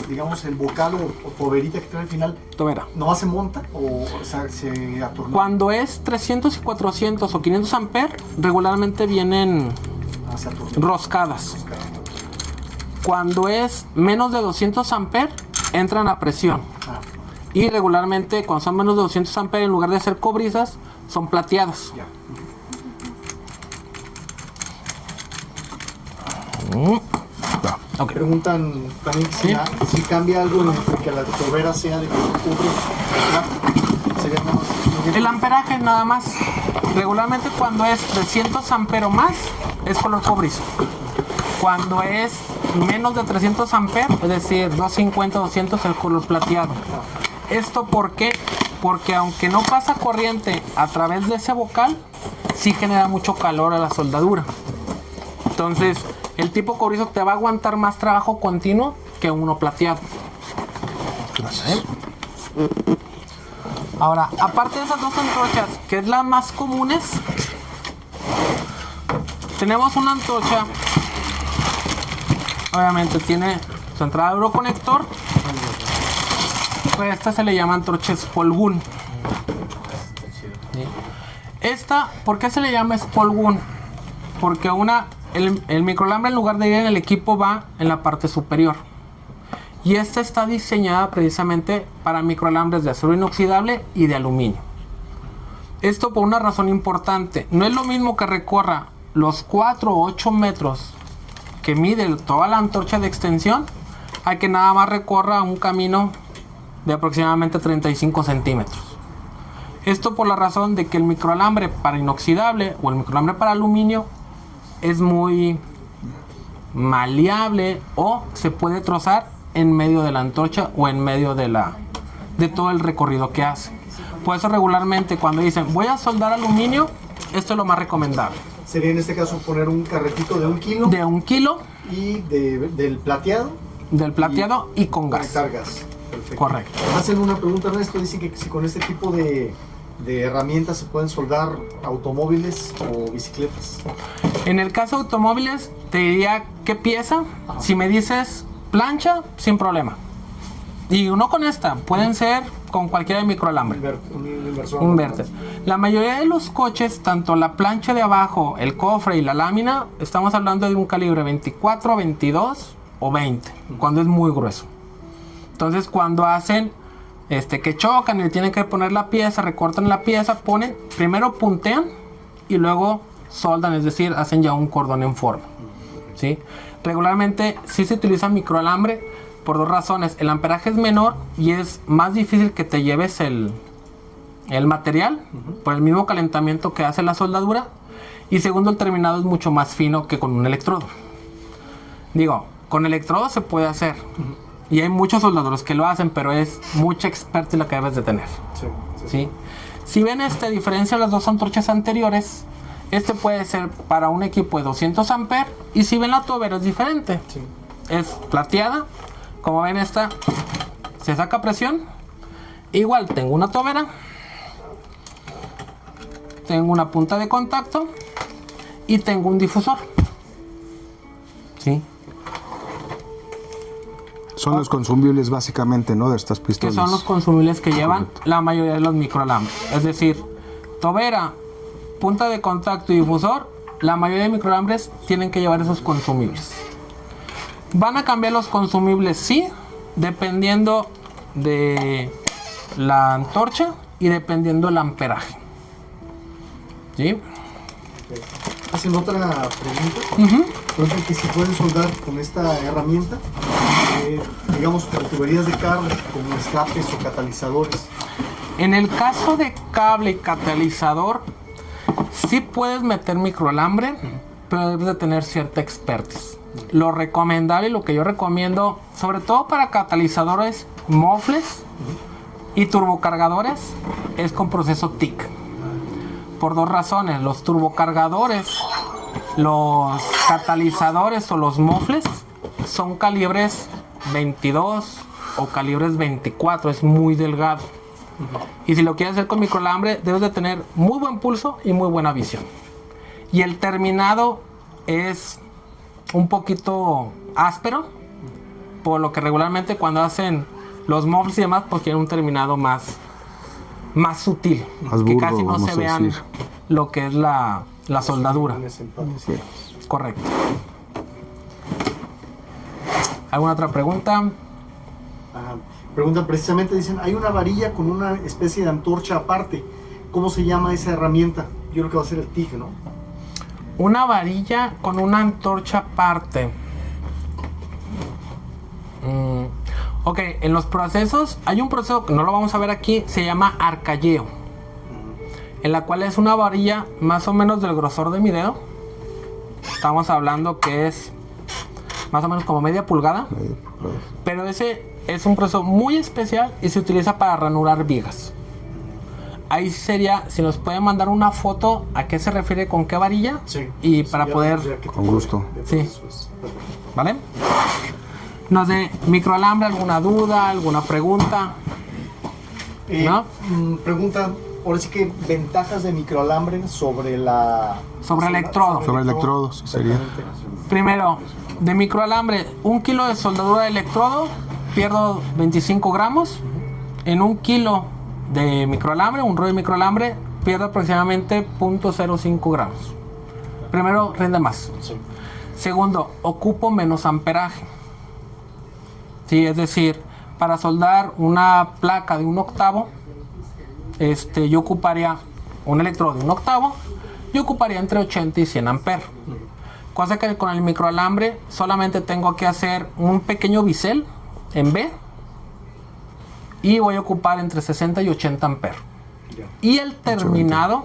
Digamos, el bocal o toberita que trae al final, Tobera. ¿nomás se monta o sea, se atornilla? Cuando es 300 y 400 o 500 amperes, regularmente vienen Se atornilla. roscadas. Cuando es menos de 200 amperes, entran a presión. Y regularmente, cuando son menos de 200 amperes, en lugar de ser cobrizas, son plateadas. Ya. Ok. Preguntan también si cambia algo en que la tobera sea de color cobre. Sería nada más. El amperaje nada más. Regularmente cuando es 300 amperes o más, es color cobrizo. Cuando es menos de 300 amperes, es decir, 250, 200, el color plateado. ¿Esto por qué? Porque aunque no pasa corriente a través de ese bocal, sí genera mucho calor a la soldadura. Entonces, el tipo cobrizo te va a aguantar más trabajo continuo que uno plateado. Gracias. Ahora, aparte de esas dos antorchas, que es las más comunes, tenemos una antorcha. Obviamente tiene su entrada de euroconector. Pues esta se le llama antorcha Spolgun. ¿Sí? Esta, ¿por qué se le llama Spolgun? Porque el microalambre, en lugar de ir en el equipo, va en la parte superior. Y esta está diseñada precisamente para microalambres de acero inoxidable y de aluminio. Esto por una razón importante. No es lo mismo que recorra los 4 o 8 metros que mide toda la antorcha de extensión, a que nada más recorra un camino de aproximadamente 35 centímetros. Esto por la razón de que el microalambre para inoxidable o el microalambre para aluminio es muy maleable o se puede trozar en medio de la antorcha o en medio de todo el recorrido que hace. Por eso regularmente cuando dicen voy a soldar aluminio, esto es lo más recomendable. Sería en este caso poner un carretito de 1 kilo De 1 kilo y del plateado. del plateado y con gas. Conectar gas. Perfecto. Correcto. Hacen una pregunta, Ernesto. Dicen que si con este tipo de herramientas se pueden soldar automóviles o bicicletas. En el caso de automóviles, te diría qué pieza. Si me dices plancha, sin problema. Y no con esta, pueden ser con cualquiera de microalambre. Un inversor. Un vértice. La mayoría de los coches, tanto la plancha de abajo, el cofre y la lámina, estamos hablando de un calibre 24, 22 o 20, cuando es muy grueso. Entonces, cuando hacen que chocan y tienen que poner la pieza, recortan la pieza, ponen, primero puntean y luego soldan, es decir, hacen ya un cordón en forma. ¿Sí? Regularmente sí se utiliza microalambre por dos razones. El amperaje es menor y es más difícil que te lleves el material por el mismo calentamiento que hace la soldadura. Y segundo, el terminado es mucho más fino que con un electrodo. Digo, con electrodo se puede hacer. Y hay muchos soldadores que lo hacen, pero es mucha expertise la que debes de tener. ¿Sí? Si ven diferencia de las dos antorchas anteriores, puede ser para un equipo de 200 amperes. Y si ven la tobera es diferente. Sí. Es plateada. Como ven, esta se saca presión. Igual tengo una tobera, tengo una punta de contacto y tengo un difusor. ¿Sí? Son los consumibles básicamente, ¿no? De estas Que pistolas. son los consumibles que llevan la mayoría de los microalambres. Es decir, tobera, punta de contacto y difusor, la mayoría de microalambres tienen que llevar esos consumibles. Van a cambiar los consumibles, sí, dependiendo de la antorcha y dependiendo del amperaje. ¿Sí? Hacen otra pregunta. Preguntan que si pueden soldar con esta herramienta, digamos, con tuberías de cable, como escapes o catalizadores. En el caso de cable y catalizador, sí puedes meter microalambre, pero debes de tener cierta expertise. Lo recomendable y lo que yo recomiendo, sobre todo para catalizadores, mofles y turbocargadores, es con proceso TIC. Por dos razones: los turbocargadores, los catalizadores o los mofles son calibres 22 o calibres 24, es muy delgado. Y si lo quieres hacer con microalambre, debes de tener muy buen pulso y muy buena visión. Y el terminado es un poquito áspero, por lo que regularmente cuando hacen los mofles y demás, pues quieren un terminado más sutil, Más que burdo, casi no vamos se a vean decir. lo que es la soldadura. Correcto. ¿Alguna otra pregunta? Ajá. Preguntan precisamente, dicen, hay una varilla con una especie de antorcha aparte. ¿Cómo se llama esa herramienta? Yo creo que va a ser el TIG, ¿no? Una varilla con una antorcha aparte. Ok, en los procesos hay un proceso que no lo vamos a ver aquí, se llama arcalleo, en la cual es una varilla más o menos del grosor de mi dedo. Estamos hablando que es más o menos como media pulgada, pero ese es un proceso muy especial y se utiliza para ranurar vigas. Ahí sería, si nos pueden mandar una foto a qué se refiere con qué varilla, Sí. y Sí, para ya poder, tendría que Con gusto. Sí. proceso es. ¿vale? No sé, microalambre, alguna duda, alguna pregunta. ¿No? Pregunta, ahora sí que ventajas de microalambre sobre Sobre electrodo. Sobre electrodos, sí sería. Exactamente. Primero, de microalambre, 1 kilo de soldadura de electrodo, pierdo 25 gramos. En 1 kilo de microalambre, un rollo de microalambre, pierdo aproximadamente 0.05 gramos. Primero, rinde más. Sí. Segundo, ocupo menos amperaje. Sí, es decir, para soldar una placa de 1 octavo, yo ocuparía un electrodo de 1 octavo, yo ocuparía entre 80 y 100 amperes. Cosa que con el microalambre solamente tengo que hacer un pequeño bisel en B y voy a ocupar entre 60 y 80 amperes. Ya. Y el terminado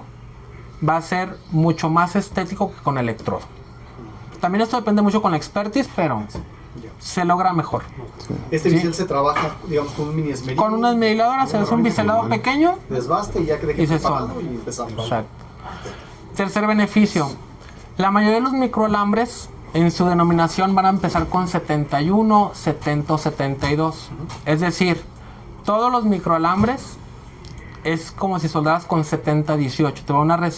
va a ser mucho más estético que con electrodo. También esto depende mucho con la expertise, pero se logra mejor. Este Sí. bisel se trabaja, digamos, con un mini esmeril. Con una esmeriladora se hace un biselado pequeño. Desbasta y ya que Y deje se preparado solda. y empezamos. Exacto. Tercer beneficio. La mayoría de los microalambres en su denominación van a empezar con 71, 70 o 72. Es decir, todos los microalambres es como si soldaras con 70-18. Te va a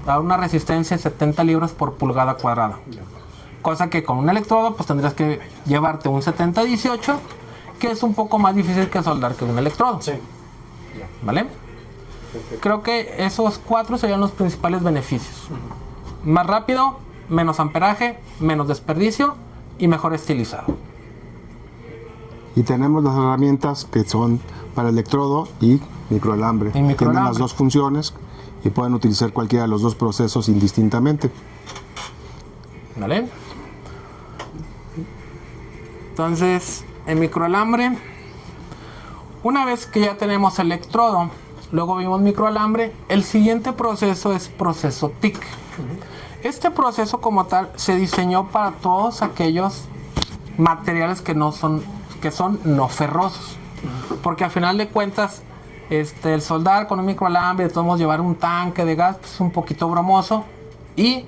dar una resistencia de 70 libras por pulgada cuadrada. Cosa que con un electrodo pues tendrías que llevarte un 70-18, que es un poco más difícil que soldar que un electrodo. Sí. ¿Vale? Creo que esos 4 serían los principales beneficios. Más rápido, menos amperaje, menos desperdicio y mejor estilizado. Y tenemos las herramientas que son para electrodo y microalambre. Y microalambre. Tienen las dos funciones y pueden utilizar cualquiera de los dos procesos indistintamente. ¿Vale? Entonces, el microalambre, una vez que ya tenemos electrodo, luego vimos microalambre, el siguiente proceso es proceso TIC. Este proceso como tal se diseñó para todos aquellos materiales que son no ferrosos. Porque al final de cuentas, el soldar con un microalambre, de todos modos llevar un tanque de gas, pues, es un poquito bromoso. Y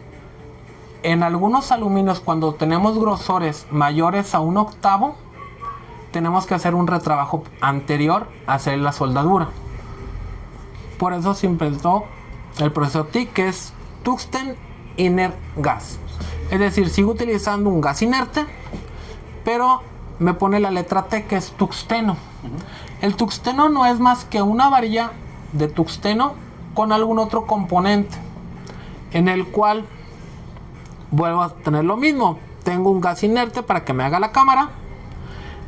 en algunos aluminios, cuando tenemos grosores mayores a 1/8, tenemos que hacer un retrabajo anterior a hacer la soldadura. Por eso se inventó el proceso TIC, que es Tungsten Inert Gas. Es decir, sigo utilizando un gas inerte, pero me pone la letra T, que es tungsteno. El tungsteno no es más que una varilla de tungsteno con algún otro componente, en el cual vuelvo a tener lo mismo. Tengo un gas inerte para que me haga la cámara.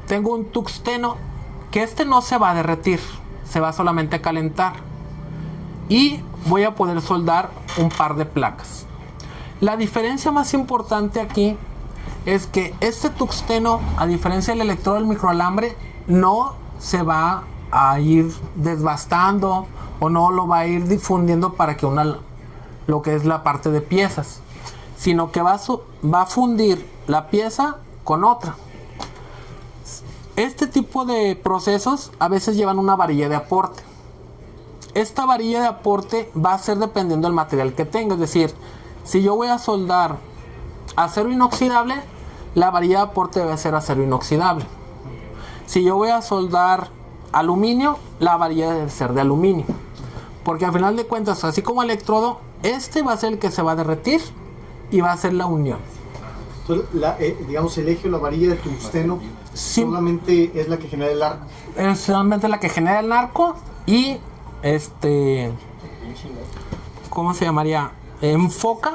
Tengo un tungsteno que no se va a derretir, se va solamente a calentar. Y voy a poder soldar un par de placas. La diferencia más importante aquí es que este tungsteno, a diferencia del electrodo del microalambre, no se va a ir desbastando o no lo va a ir difundiendo para que lo que es la parte de piezas, sino que va a fundir la pieza con otra. Este tipo de procesos a veces llevan una varilla de aporte. Esta varilla de aporte va a ser dependiendo del material que tenga. Es decir, si yo voy a soldar acero inoxidable, la varilla de aporte debe ser acero inoxidable. Si yo voy a soldar aluminio, la varilla debe ser de aluminio. Porque al final de cuentas, así como electrodo, va a ser el que se va a derretir y va a ser la unión. Entonces, digamos, el eje o la varilla de tungsteno Sí. solamente es la que genera el arco. Es solamente la que genera el arco y ¿cómo se llamaría? Enfoca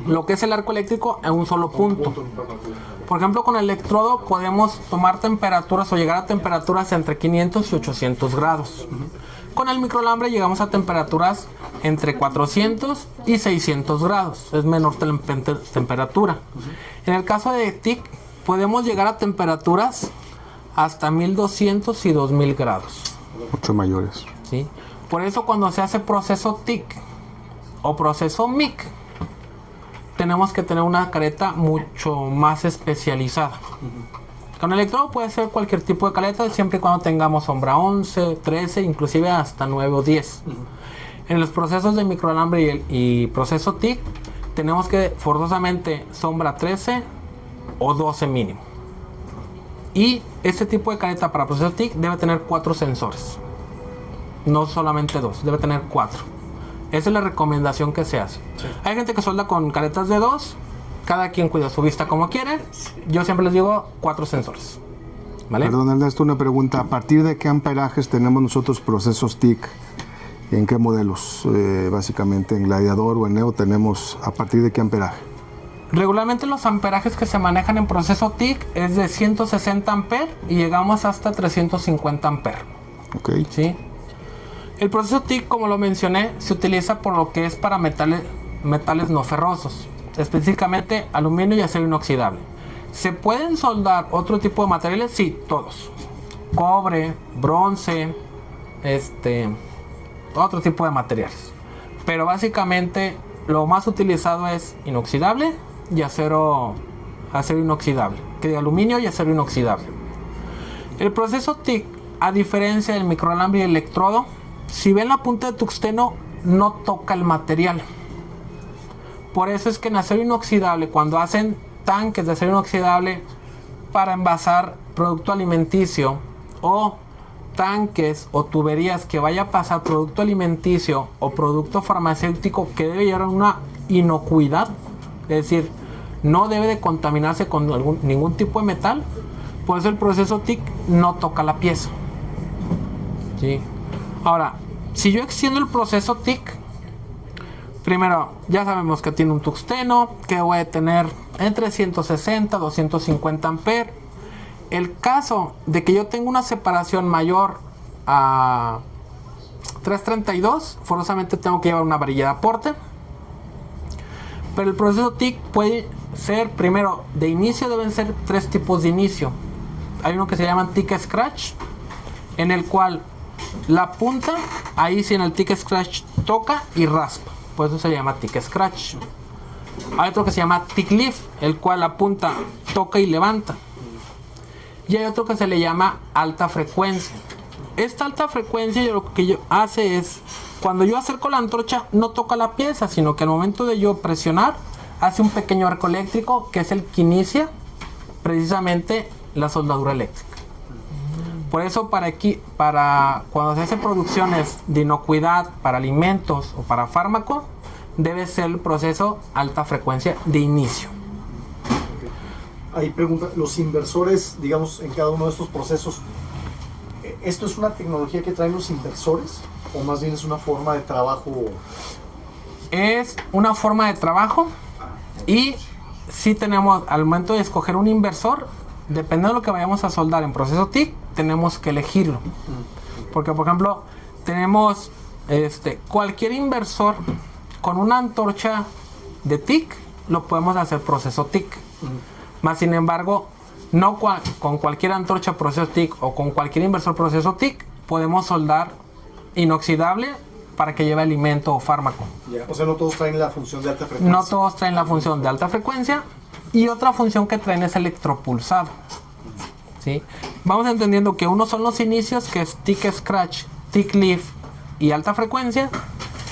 lo que es el arco eléctrico en un solo punto. Por ejemplo, con el electrodo podemos tomar temperaturas o llegar a temperaturas entre 500 y 800 grados. Con el microalambre llegamos a temperaturas entre 400 y 600 grados. Es menor temperatura. En el caso de TIC, podemos llegar a temperaturas hasta 1200 y 2000 grados. Mucho mayores. ¿Sí? Por eso cuando se hace proceso TIC o proceso MIC, tenemos que tener una careta mucho más especializada. Con el electrodo puede ser cualquier tipo de caleta, siempre y cuando tengamos sombra 11, 13, inclusive hasta 9 o 10. En los procesos de microalambre y proceso TIC, tenemos que forzosamente sombra 13 o 12 mínimo. Y este tipo de caleta para proceso TIC debe tener 4 sensores. No solamente 2, debe tener 4. Esa es la recomendación que se hace. Sí. Hay gente que solda con caletas de 2. Cada quien cuida su vista como quiere. Yo siempre les digo 4 sensores. ¿Vale? Perdón, Ernesto, una pregunta. ¿A partir de qué amperajes tenemos nosotros procesos TIC? ¿En qué modelos? Básicamente en Gladiador o en Neo tenemos a partir de qué amperaje. Regularmente los amperajes que se manejan en proceso TIC es de 160 amperes y llegamos hasta 350 amperes. Ok. ¿Sí? El proceso TIC, como lo mencioné, se utiliza por lo que es para metales no ferrosos, específicamente aluminio y acero inoxidable. ¿Se pueden soldar otro tipo de materiales? Sí, todos. Cobre, bronce, otro tipo de materiales. Pero básicamente lo más utilizado es inoxidable y acero acero inoxidable, que de aluminio y acero inoxidable. El proceso TIC, a diferencia del microalambre y el electrodo, si ven la punta de tungsteno, no toca el material. Por eso es que en acero inoxidable, cuando hacen tanques de acero inoxidable para envasar producto alimenticio o tanques o tuberías que vaya a pasar producto alimenticio o producto farmacéutico que debe llevar una inocuidad, es decir, no debe de contaminarse con ningún tipo de metal, por eso el proceso TIC no toca la pieza. ¿Sí? Ahora, si yo extiendo el proceso TIC, primero ya sabemos que tiene un tungsteno, que voy a tener entre 160 y 250 amperes. El caso de que yo tenga una separación mayor a 332, forzosamente tengo que llevar una varilla de aporte. Pero el proceso TIC puede ser, primero, de inicio deben ser 3 tipos de inicio. Hay uno que se llama TIC Scratch, en el cual la punta, ahí sí en el TIC Scratch toca y raspa, por eso se llama TIC Scratch. Hay otro que se llama TIC Lift, el cual la punta toca y levanta. Y hay otro que se le llama alta frecuencia. Esta alta frecuencia lo que hace es, cuando yo acerco la antorcha, no toca la pieza, sino que al momento de yo presionar, hace un pequeño arco eléctrico, que es el que inicia precisamente la soldadura eléctrica. Por eso para cuando se hacen producciones de inocuidad para alimentos o para fármacos, debe ser el proceso alta frecuencia de inicio. Ahí pregunta, los inversores, digamos, en cada uno de estos procesos, ¿esto es una tecnología que traen los inversores o más bien es una forma de trabajo? Es una forma de trabajo y si tenemos, al momento de escoger un inversor, dependiendo de lo que vayamos a soldar en proceso TIC, tenemos que elegirlo. Porque, por ejemplo, tenemos cualquier inversor con una antorcha de TIC, lo podemos hacer proceso TIC. Más sin embargo, no con cualquier antorcha proceso TIC o con cualquier inversor proceso TIC podemos soldar inoxidable para que lleve alimento o fármaco. O sea, no todos traen la función de alta frecuencia. No todos traen la función de alta frecuencia y otra función que traen es electropulsado. ¿Sí? Vamos entendiendo que uno son los inicios, que es TIC Scratch, TIC Lift y alta frecuencia,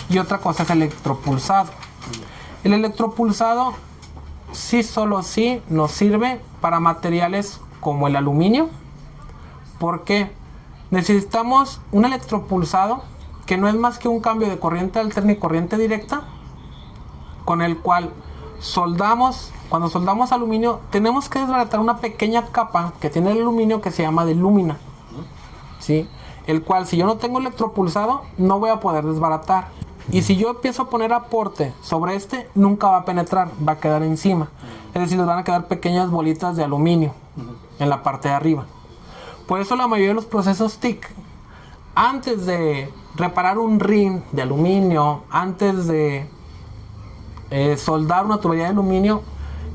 y otra cosa es electropulsado. El electropulsado solo nos sirve para materiales como el aluminio, porque necesitamos un electropulsado que no es más que un cambio de corriente alterna y corriente directa, con el cual soldamos. Cuando soldamos aluminio tenemos que desbaratar una pequeña capa que tiene el aluminio que se llama de lúmina, ¿sí? El cual, si yo no tengo electropulsado, no voy a poder desbaratar. Y si yo empiezo a poner aporte sobre nunca va a penetrar, va a quedar encima. Es decir, les van a quedar pequeñas bolitas de aluminio en la parte de arriba. Por eso la mayoría de los procesos TIC, antes de reparar un rin de aluminio, antes de soldar una tubería de aluminio,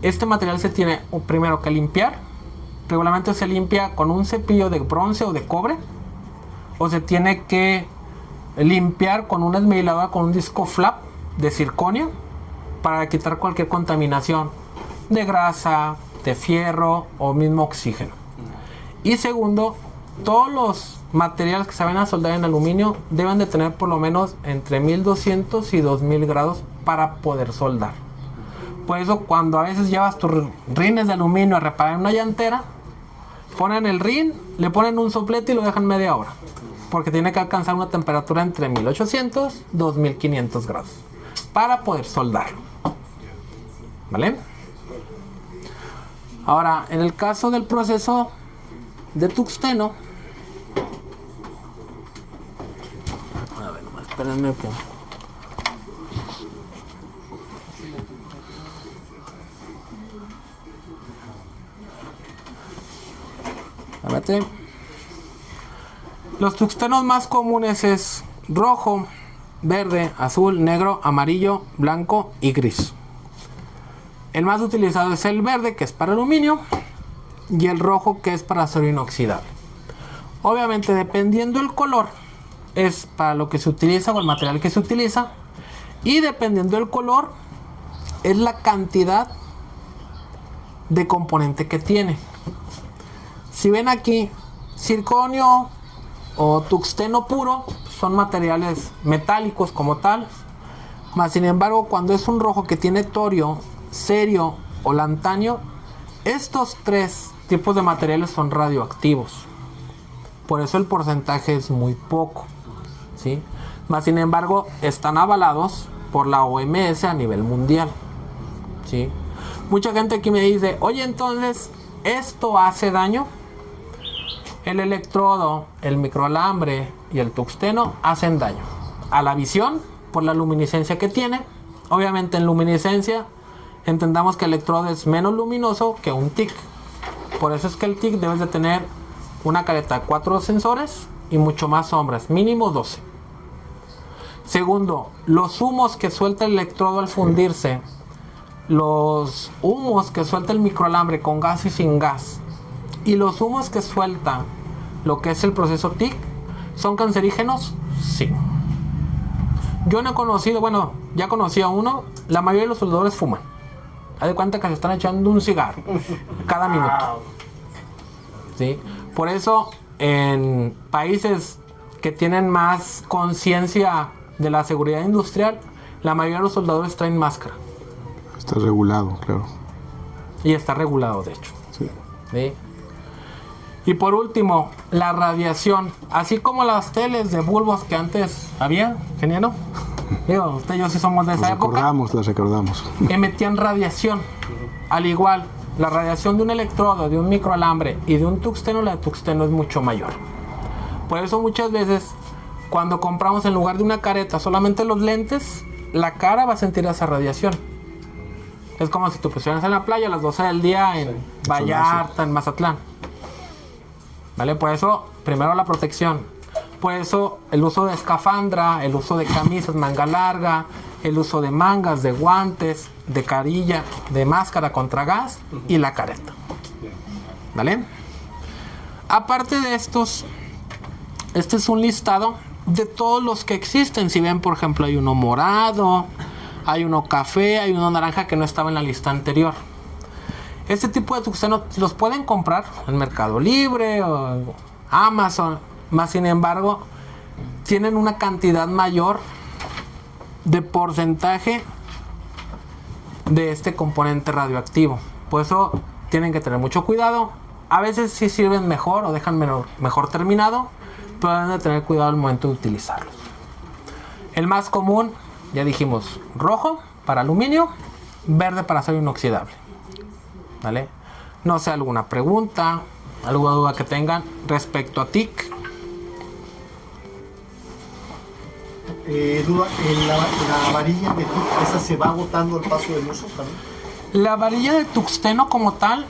este material se tiene primero que limpiar. Regularmente se limpia con un cepillo de bronce o de cobre, o se tiene que limpiar con una esmeriladora con un disco flap de circonio para quitar cualquier contaminación de grasa, de fierro o mismo oxígeno. Y segundo, todos los materiales que se van a soldar en aluminio deben de tener por lo menos entre 1200 y 2000 grados para poder soldar. Por eso cuando a veces llevas tus rines de aluminio a reparar una llantera, ponen el rin, le ponen un soplete y lo dejan media hora, porque tiene que alcanzar una temperatura entre 1800 y 2500 grados para poder soldarlo. ¿Vale? Ahora, en el caso del proceso de tungsteno, a ver, espérenme que... Espérate. Los tungstenos más comunes es rojo, verde, azul, negro, amarillo, blanco y gris. El más utilizado es el verde, que es para aluminio, y el rojo, que es para acero inoxidable. Obviamente, dependiendo del color, es para lo que se utiliza o el material que se utiliza, y dependiendo del color, es la cantidad de componente que tiene. Si ven aquí, circonio o tuxteno puro son materiales metálicos como tal, mas sin embargo cuando es un rojo que tiene torio, cerio o lantanio, estos tres tipos de materiales son radioactivos. Por eso el porcentaje es muy poco, ¿sí? Mas sin embargo están avalados por la OMS a nivel mundial, ¿sí? Mucha gente aquí me dice, oye, entonces, ¿esto hace daño? El electrodo, el microalambre y el tuxteno hacen daño a la visión por la luminiscencia que tiene. Obviamente en luminiscencia entendamos que el electrodo es menos luminoso que un TIC. Por eso es que el TIC debe de tener una careta de 4 sensores y mucho más sombras, mínimo 12. Segundo, los humos que suelta el electrodo al fundirse, los humos que suelta el microalambre con gas y sin gas, y los humos que suelta lo que es el proceso TIC, ¿son cancerígenos? Sí. Yo no he conocido, bueno, ya conocí a uno, la mayoría de los soldadores fuman. Haz de cuenta que se están echando un cigarro cada minuto. ¿Sí? Por eso, en países que tienen más conciencia de la seguridad industrial, la mayoría de los soldadores traen máscara. Está regulado, claro. Y está regulado, de hecho. Sí. ¿Sí? Y por último, la radiación. Así como las teles de bulbos que antes había, ingeniero. Digo, usted y yo sí somos de esa época. Las recordamos. Emitían radiación. Al igual, la radiación de un electrodo, de un microalambre y de un tuxteno, la de tuxteno es mucho mayor. Por eso muchas veces, cuando compramos en lugar de una careta solamente los lentes, la cara va a sentir esa radiación. Es como si tú pusieras en la playa a las 12 del día en Vallarta, en Mazatlán. ¿Vale? Por eso, primero la protección. Por eso, el uso de escafandra, el uso de camisas manga larga, el uso de mangas, de guantes, de carilla, de máscara contra gas y la careta. ¿Vale? Aparte de estos, este es un listado de todos los que existen. Si ven, por ejemplo, hay uno morado, hay uno café, hay uno naranja que no estaba en la lista anterior. Este tipo de tuxteno los pueden comprar en Mercado Libre o Amazon, más sin embargo tienen una cantidad mayor de porcentaje de este componente radioactivo. Por eso tienen que tener mucho cuidado. A veces sí sirven mejor o dejan mejor terminado, pero deben de tener cuidado al momento de utilizarlos. El más común, ya dijimos, rojo para aluminio, verde para acero inoxidable. ¿Vale? No sé, alguna pregunta, alguna duda que tengan respecto a TIC. Duda, la varilla de TIC, ¿esa se va agotando el paso del uso también? La varilla de tuxteno como tal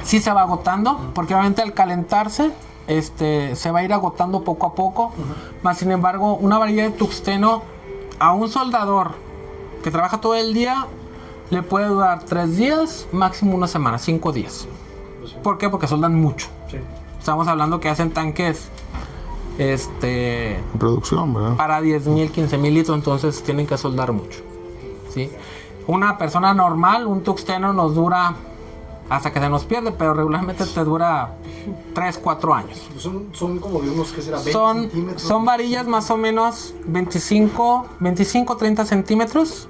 sí se va agotando, porque obviamente al calentarse se va a ir agotando poco a poco. Más sin embargo, una varilla de tuxteno a un soldador que trabaja todo el día le puede durar 3 días, máximo una semana, 5 días. ¿Por qué? Porque soldan mucho. Sí. Estamos hablando que hacen tanques En producción, ¿verdad? para 10,000, 15,000 litros, entonces tienen que soldar mucho. ¿Sí? Una persona normal, un tuxteno nos dura hasta que se nos pierde, pero regularmente te dura 3, 4 años. Son como de unos, ¿qué será? 20 centímetros. Son varillas más o menos 25, 30 centímetros.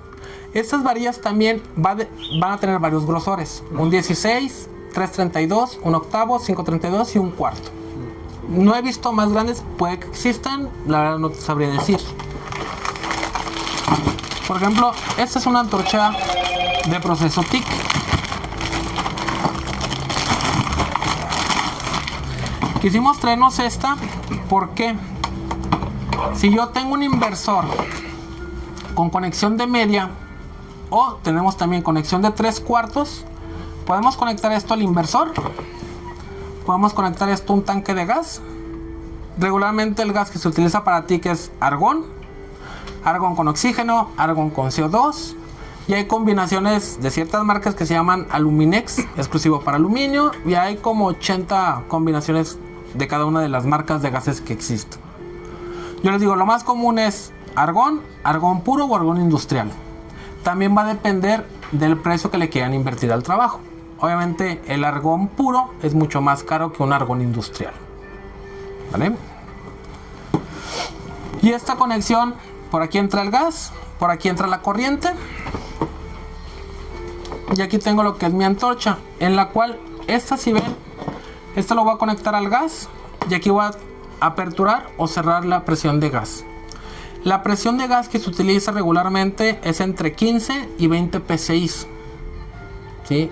Estas varillas también van a tener varios grosores. Un 16, 332, un octavo, 532 y un cuarto. No he visto más grandes, puede que existan, la verdad no te sabría decir. Por ejemplo, esta es una antorcha de proceso TIC. Quisimos traernos esta porque si yo tengo un inversor con conexión de media o tenemos también conexión de 3/4, podemos conectar esto al inversor, podemos conectar esto a un tanque de gas. Regularmente el gas que se utiliza para TIC es argón con oxígeno, argón con CO2, y hay combinaciones de ciertas marcas que se llaman Aluminex, exclusivo para aluminio, y hay como 80 combinaciones de cada una de las marcas de gases que existen. Yo les digo, lo más común es argón puro o argón industrial. También va a depender del precio que le quieran invertir al trabajo. obviamente el argón puro es mucho más caro que un argón industrial. ¿Vale? Y esta conexión, por aquí entra el gas, por aquí entra la corriente. Y aquí tengo lo que es mi antorcha, en la cual esta, si ven, esto lo voy a conectar al gas y aquí voy a aperturar o cerrar la presión de gas. La presión de gas que se utiliza regularmente es entre 15 y 20 psi. ¿Sí?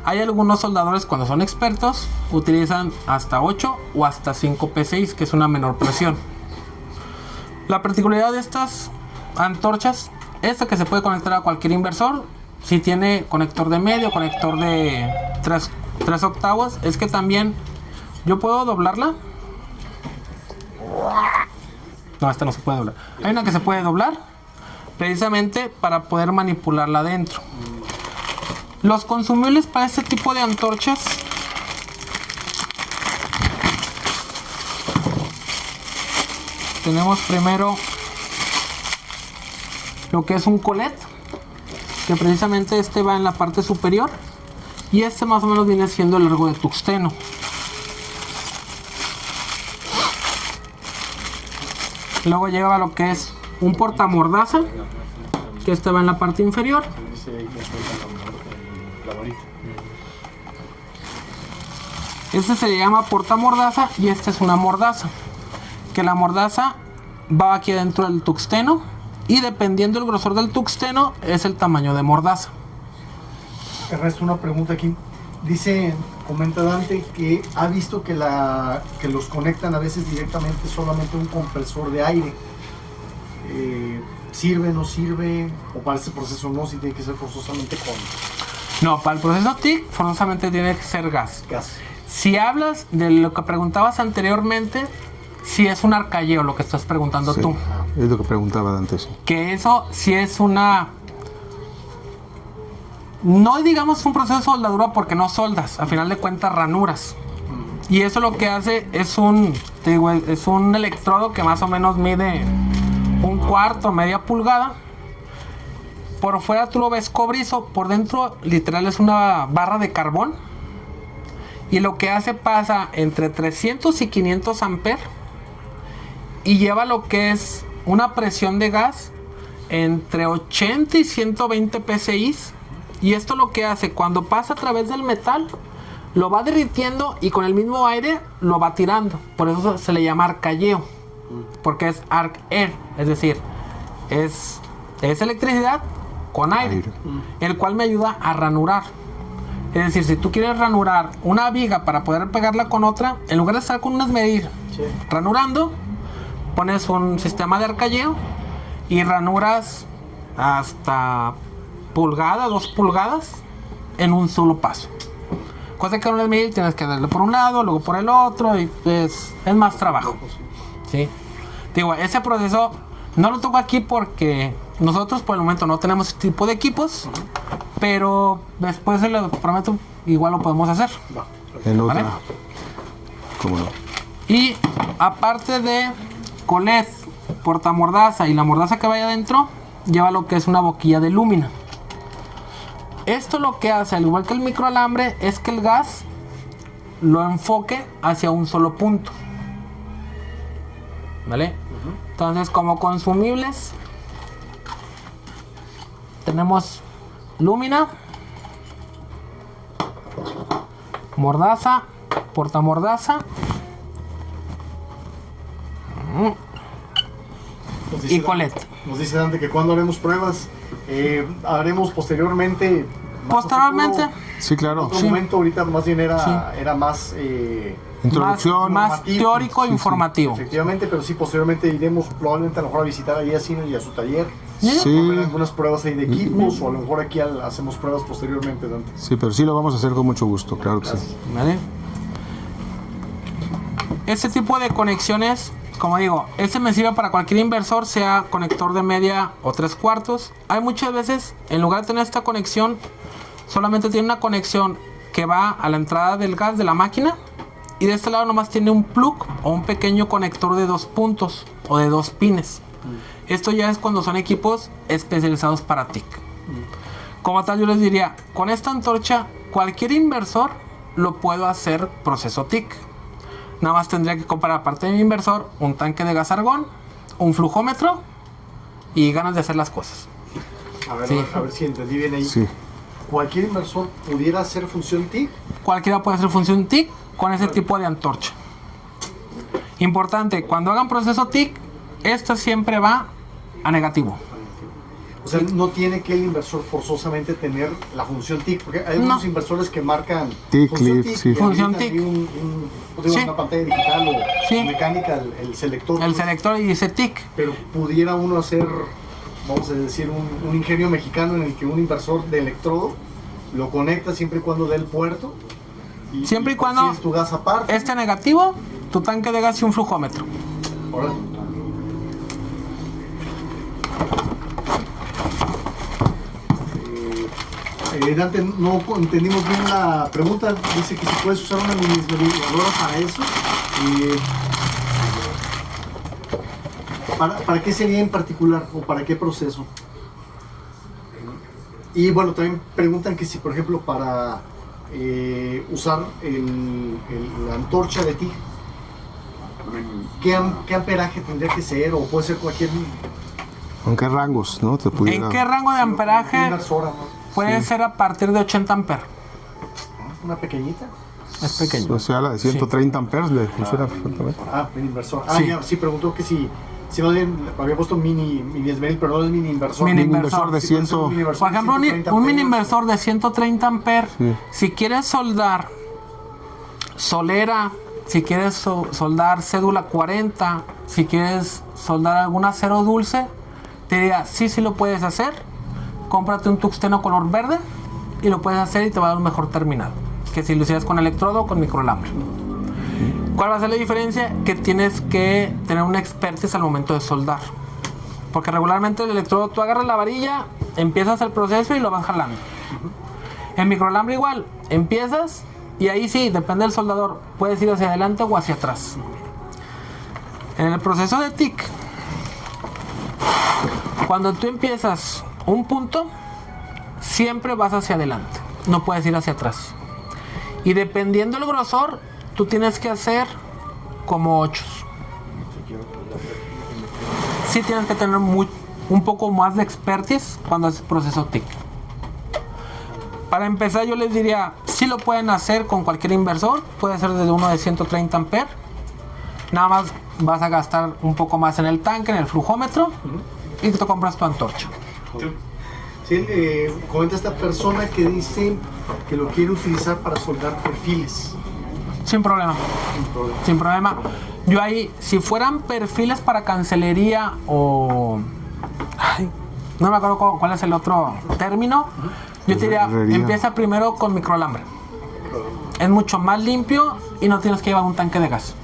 Hay algunos soldadores, cuando son expertos, utilizan hasta 8 o hasta 5 psi, que es una menor presión. La particularidad de estas antorchas, esta que se puede conectar a cualquier inversor, si tiene conector de medio, conector de 3 octavos, es que también yo puedo doblarla. No, esta no se puede doblar. Hay una que se puede doblar precisamente para poder manipularla adentro. Los consumibles para este tipo de antorchas tenemos primero lo que es un colet, que precisamente este va en la parte superior y este más o menos viene siendo el largo de tungsteno. Luego lleva lo que es un portamordaza, que este va en la parte inferior. Este se le llama portamordaza y esta es una mordaza, que la mordaza va aquí dentro del tungsteno y dependiendo del grosor del tungsteno es el tamaño de mordaza. Ernesto, una pregunta aquí. Comenta Dante que ha visto que los conectan a veces directamente solamente un compresor de aire. ¿Sirve, no sirve? ¿O para este proceso no? Si tiene que ser forzosamente con No, para el proceso TIC forzosamente tiene que ser gas. gas. Si hablas de lo que preguntabas anteriormente, si es un arcalleo lo que estás preguntando Sí, tú. es lo que preguntaba antes. Que eso sí es una... No digamos un proceso de soldadura porque no soldas, a final de cuentas ranuras. Y eso lo que hace es es un electrodo que más o menos mide 1/4, media pulgada. Por fuera tú lo ves cobrizo, por dentro literal es una barra de carbón. Y lo que hace pasa entre 300 y 500 amperes y lleva lo que es una presión de gas entre 80 y 120 psi. Y esto lo que hace, cuando pasa a través del metal, lo va derritiendo y con el mismo aire lo va tirando. Por eso se le llama arcalleo, porque es arc air, es decir, es electricidad con aire, el cual me ayuda a ranurar. Es decir, si tú quieres ranurar una viga para poder pegarla con otra, en lugar de estar con un esmedir ranurando, pones un sistema de arcalleo y ranuras hasta pulgada, 2 pulgadas en un solo paso. Cosa que con un esmedir tienes que darle por un lado, luego por el otro y es más trabajo. ¿Sí? Digo, ese proceso no lo toco aquí porque nosotros por el momento no tenemos este tipo de equipos, pero después, les prometo, igual lo podemos hacer. En otra. ¿Vale? ¿Cómo no? Y aparte de colet, portamordaza y la mordaza que vaya adentro, lleva lo que es una boquilla de lúmina. Esto lo que hace, al igual que el microalambre, es que el gas lo enfoque hacia un solo punto. ¿Vale? Entonces, como consumibles, tenemos lúmina, mordaza, portamordaza y colet. Nos dice Dante que cuando haremos pruebas, haremos posteriormente. Posteriormente, Sí, claro. En otro momento, ahorita más bien era más Introducción. más teórico e informativo. efectivamente, pero sí, posteriormente iremos probablemente a lo mejor a visitar allí a Cine y a su taller. Sí, Ver algunas pruebas ahí de equipos o a lo mejor aquí hacemos pruebas posteriormente, Dante. sí, pero sí lo vamos a hacer con mucho gusto, claro que sí. ¿Vale? Este tipo de conexiones, como digo, este me sirve para cualquier inversor, sea conector de media o 3/4. Hay muchas veces, en lugar de tener esta conexión, solamente tiene una conexión que va a la entrada del gas de la máquina y de este lado nomás tiene un plug o un pequeño conector de 2 puntos o de 2 pines. Esto ya es cuando son equipos especializados para TIC. Como tal, yo les diría, con esta antorcha cualquier inversor lo puedo hacer proceso TIC. Nada más tendría que comprar, aparte de mi inversor, un tanque de gas argón, un flujómetro y ganas de hacer las cosas. A ver, Sí. a ver si entendí bien ahí. Sí. ¿Cualquier inversor pudiera hacer función TIC? Cualquiera puede hacer función TIC con ese tipo de antorcha. Importante, cuando hagan proceso TIC, esto siempre va a negativo. O sea, no tiene que el inversor forzosamente tener la función TIC, porque hay algunos inversores que marcan TIC, función clip, TIC, sí. y Función habilitan TIC. ahí Sí. una pantalla digital o Sí. mecánica, el selector. El selector y dice TIC. Pero pudiera uno hacer, vamos a decir, un ingenio mexicano en el que un inversor de electrodo lo conecta siempre y cuando dé el puerto. Siempre y cuando consigues tu gas aparte. este negativo, tu tanque de gas y un flujómetro. Órale. Dante, no entendimos bien la pregunta. Dice que si puedes usar una mini desveligadora para eso. ¿Para qué sería en particular o para qué proceso? Y bueno, también preguntan que si, por ejemplo, para usar la antorcha de TIG, ¿qué amperaje tendría que ser? O puede ser cualquier... ¿En qué rangos, no? Te pudiera... ¿En qué rango de amperaje? inversora, ¿no? Puede ser a partir de 80 amperes. Una pequeñita. Es pequeño. O sea, la de 130 amperes le funciona perfectamente. Ah, mini inversor. Ah, Sí. ya, sí, preguntó que si más bien había puesto mini esmeril, pero no es mini inversor. Mini Un inversor de Sí, puede ser 100... un mini inversor Por de ejemplo, 130 un mini amperes. inversor de 130 amperes, Sí. si quieres soldar solera, si quieres soldar cédula 40, si quieres soldar algún acero dulce, te diría, sí lo puedes hacer. Cómprate un tuxteno color verde y lo puedes hacer y te va a dar un mejor terminado que si lo hicieras con electrodo o con microalambre. ¿Cuál va a ser la diferencia? Que tienes que tener una expertise al momento de soldar. Porque regularmente el electrodo tú agarras la varilla, empiezas el proceso y lo vas jalando. El microalambre igual, empiezas y ahí sí, depende del soldador, puedes ir hacia adelante o hacia atrás. En el proceso de TIC, cuando tú empiezas un punto, siempre vas hacia adelante, no puedes ir hacia atrás. Y dependiendo del grosor, tú tienes que hacer como 8. Sí tienes que tener un poco más de expertise cuando haces proceso TIC. Para empezar, yo les diría, sí lo pueden hacer con cualquier inversor, puede ser desde uno de 130 amperes. Nada más vas a gastar un poco más en el tanque, en el flujómetro, y te compras tu antorcha. Sí, comenta esta persona que dice que lo quiere utilizar para soldar perfiles. Sin problema. Sin problema. Sin problema. Yo ahí, si fueran perfiles para cancelería o... Ay, no me acuerdo cuál es el otro término. Yo te diría, Herrería. empieza primero con microalambre. Es mucho más limpio y no tienes que llevar un tanque de gas.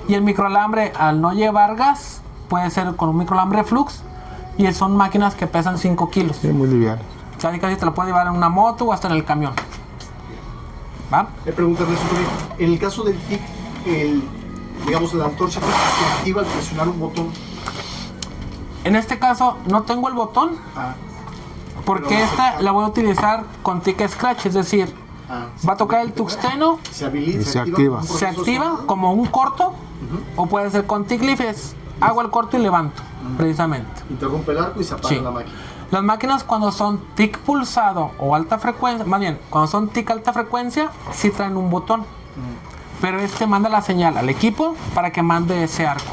Y el microalambre, al no llevar gas, puede ser con un microalambre flux. Y son máquinas que pesan 5 kilos. Sí, muy liviano. Casi casi te lo puedes llevar en una moto o hasta en el camión. ¿Va? Me pregunta Ernesto, en el caso del TIC, digamos la antorcha que se activa al presionar un botón. En este caso no tengo el botón Ah, porque pero- esta la voy a utilizar con TIC Scratch, es decir, va a tocar el tuxteno, se habilita, Y se activa. como un se proceso activa soldado. como un corto o puede ser con TIC Lifes. Hago el corto y levanto, precisamente. Interrumpe el arco y se apaga Sí. la máquina. Las máquinas cuando son TIC pulsado o alta frecuencia, más bien, cuando son TIC alta frecuencia, sí traen un botón. Pero este manda la señal al equipo para que mande ese arco.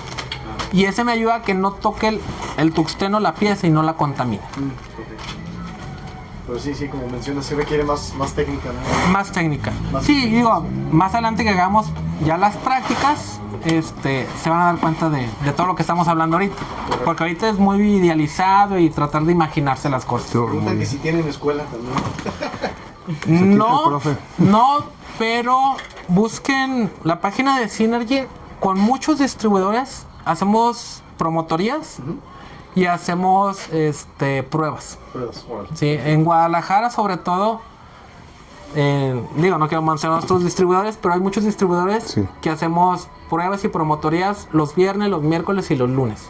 Y ese me ayuda a que no toque el tuxteno la pieza y no la contamine. Pero sí, como mencionas, se requiere más técnica, ¿no? Más técnica. Más Sí, técnica, digo, más adelante que hagamos ya las prácticas, se van a dar cuenta de todo lo que estamos hablando ahorita. Porque ahorita es muy idealizado y tratar de imaginarse las cosas. Preguntan que si tienen escuela también. Aquí está el No, profe. no, pero busquen la página de Synergy. Con muchos distribuidores hacemos promotorías y hacemos pruebas. Pruebas, órale. Sí, en Guadalajara sobre todo, no quiero mencionar otros distribuidores, pero hay muchos distribuidores Sí. que hacemos pruebas y promotorías los viernes, los miércoles y los lunes.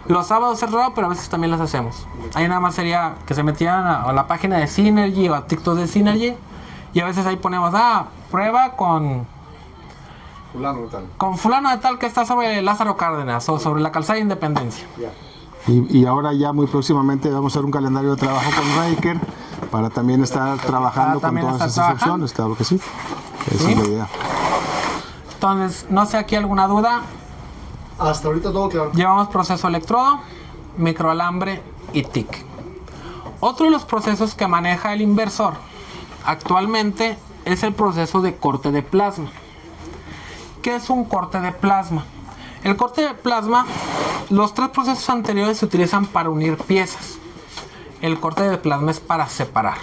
Los sábados es raro, pero a veces también las hacemos. Ahí nada más sería que se metieran a la página de Synergy o a TikTok de Synergy Y a veces ahí ponemos, prueba con fulano de tal que está sobre Lázaro Cárdenas o sobre la calzada de Independencia. Ya. Y ahora ya muy próximamente vamos a hacer un calendario de trabajo con Ryker para también estar trabajando con también todas estar esas opciones, claro que sí. Esa es la idea. Entonces, no sé aquí alguna duda. Hasta ahorita todo claro. Llevamos proceso electrodo, microalambre y TIC. Otro de los procesos que maneja el inversor actualmente es el proceso de corte de plasma. ¿Qué es un corte de plasma? El corte de plasma, los tres procesos anteriores se utilizan para unir piezas. El corte de plasma es para separar.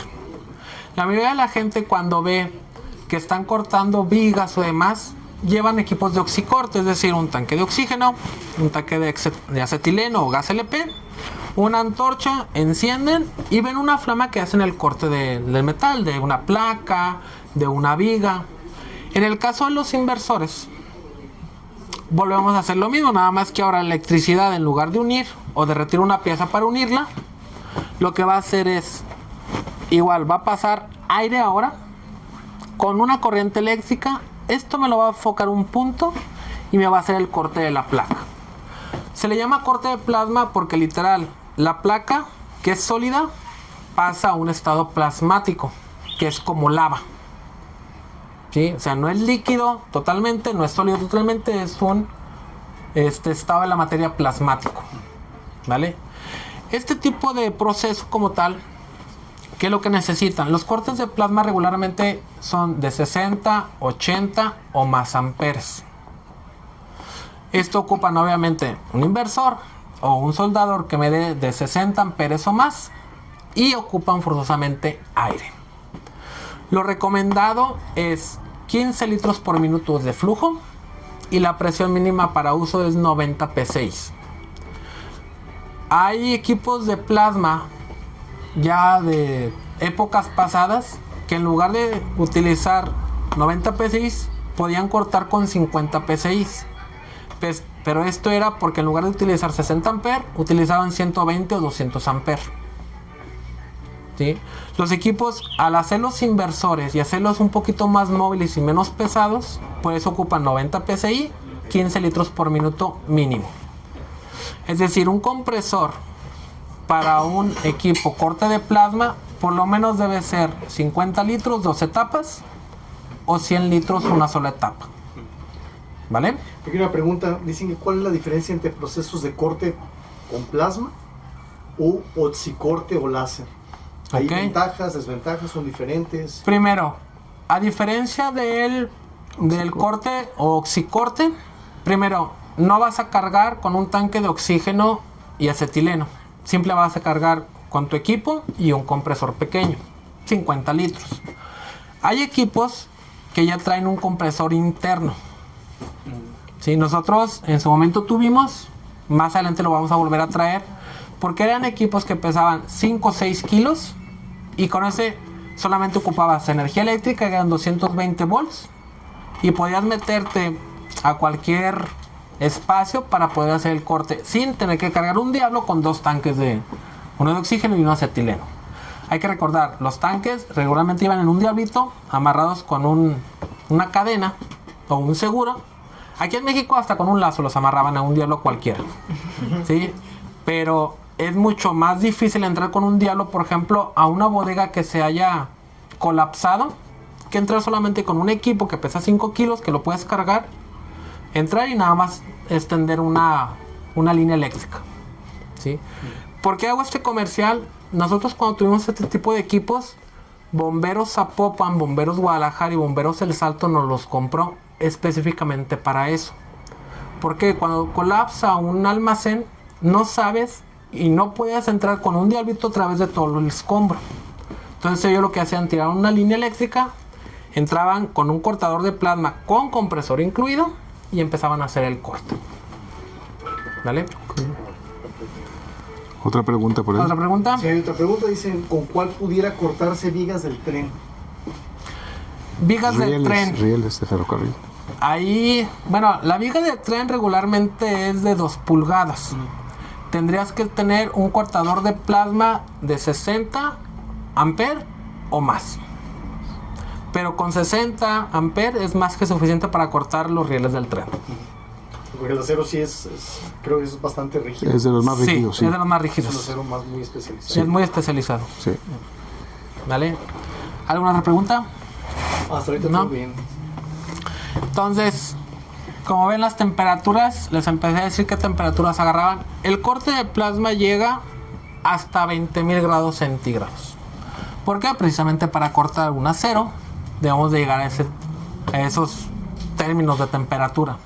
La mayoría de la gente cuando ve que están cortando vigas o demás, llevan equipos de oxicorte, es decir, un tanque de oxígeno, un tanque de acetileno o gas LP, una antorcha, encienden y ven una flama que hacen el corte del metal, de una placa, de una viga. En el caso de los inversores, volvemos a hacer lo mismo, nada más que ahora la electricidad, en lugar de unir o de retirar una pieza para unirla, lo que va a hacer es, igual, va a pasar aire ahora con una corriente eléctrica. Esto me lo va a enfocar un punto y me va a hacer el corte de la placa. Se le llama corte de plasma porque literal, la placa, que es sólida, pasa a un estado plasmático, que es como lava. ¿Sí? O sea, no es líquido totalmente, no es sólido totalmente, es un estado de la materia plasmático. ¿Vale? Este tipo de proceso como tal, ¿qué es lo que necesitan? Los cortes de plasma regularmente son de 60, 80 o más amperes. Esto ocupan obviamente un inversor o un soldador que me dé de 60 amperes o más y ocupan forzosamente aire. Lo recomendado es 15 litros por minuto de flujo y la presión mínima para uso es 90 psi. Hay equipos de plasma ya de épocas pasadas que en lugar de utilizar 90 psi podían cortar con 50 psi. Pero esto era porque en lugar de utilizar 60 amperes utilizaban 120 o 200 amperes. ¿Sí? Los equipos, al hacerlos inversores y hacerlos un poquito más móviles y menos pesados, pues ocupan 90 psi, 15 litros por minuto mínimo. Es decir, un compresor para un equipo corte de plasma por lo menos debe ser 50 litros, 2 etapas, o 100 litros, una sola etapa. ¿Vale? Pequeña pregunta, dicen que ¿cuál es la diferencia entre procesos de corte con plasma o oxicorte o láser? ¿Hay ventajas, desventajas, son diferentes? Primero, a diferencia del corte o oxicorte, primero, no vas a cargar con un tanque de oxígeno y acetileno. Simple vas a cargar con tu equipo y un compresor pequeño, 50 litros. Hay equipos que ya traen un compresor interno. Sí, nosotros en su momento tuvimos, más adelante lo vamos a volver a traer, porque eran equipos que pesaban 5 o 6 kilos y con ese solamente ocupabas energía eléctrica, que eran 220 volts, y podías meterte a cualquier espacio para poder hacer el corte sin tener que cargar un diablo con dos tanques, uno de oxígeno y uno de acetileno. Hay que recordar, los tanques regularmente iban en un diablito amarrados con una cadena o un seguro. Aquí en México hasta con un lazo los amarraban a un diablo cualquiera, ¿sí? Pero es mucho más difícil entrar con un diablo, por ejemplo, a una bodega que se haya colapsado, que entrar solamente con un equipo que pesa 5 kilos, que lo puedes cargar, entrar y nada más extender una línea eléctrica, ¿sí? ¿Por qué hago este comercial? Nosotros cuando tuvimos este tipo de equipos, Bomberos Zapopan, Bomberos Guadalajara y Bomberos El Salto nos los compró específicamente para eso. Porque cuando colapsa un almacén, no sabes y no puedes entrar con un diablito a través de todo el escombro. Entonces ellos lo que hacían, tiraban una línea eléctrica, entraban con un cortador de plasma con compresor incluido y empezaban a hacer el corte. ¿Vale? Otra pregunta por ahí. ¿Otra pregunta? Sí, hay otra pregunta, dicen, ¿con cuál pudiera cortarse vigas del tren? Vigas del tren. Rieles de ferrocarril. Ahí, bueno, la viga de tren regularmente es de 2 pulgadas. Tendrías que tener un cortador de plasma de 60 amperes o más. Pero con 60 amperes es más que suficiente para cortar los rieles del tren. Porque el acero sí creo que es bastante rígido. Es de los más rígidos, sí. Es de los más Es un rígidos. acero muy especializado. Es muy especializado. Sí. ¿Vale? ¿Alguna otra pregunta? Hasta ahorita No. todo bien. Entonces, como ven las temperaturas, les empecé a decir qué temperaturas agarraban. El corte de plasma llega hasta 20.000 grados centígrados. ¿Por qué? Precisamente para cortar un acero debemos de llegar a esos términos de temperatura.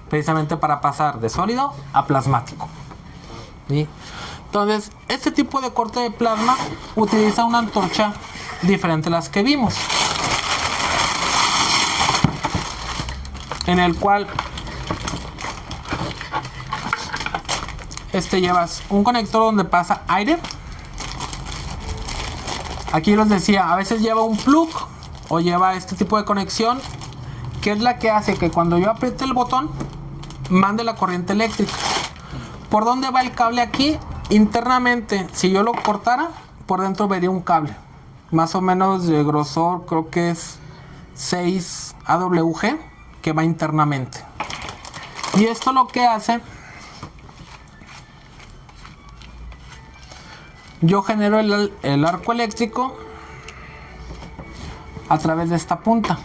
Precisamente para pasar de sólido a plasmático. ¿Sí? Entonces, este tipo de corte de plasma utiliza una antorcha diferente a las que vimos. En el cual llevas un conector donde pasa aire. Aquí les decía, a veces lleva un plug o lleva este tipo de conexión, que es la que hace que cuando yo apriete el botón mande la corriente eléctrica. ¿Por dónde va el cable aquí? Internamente, si yo lo cortara, por dentro vería un cable más o menos de grosor, creo que es 6 AWG, que va internamente. Y esto lo que hace, yo genero el arco eléctrico a través de esta punta,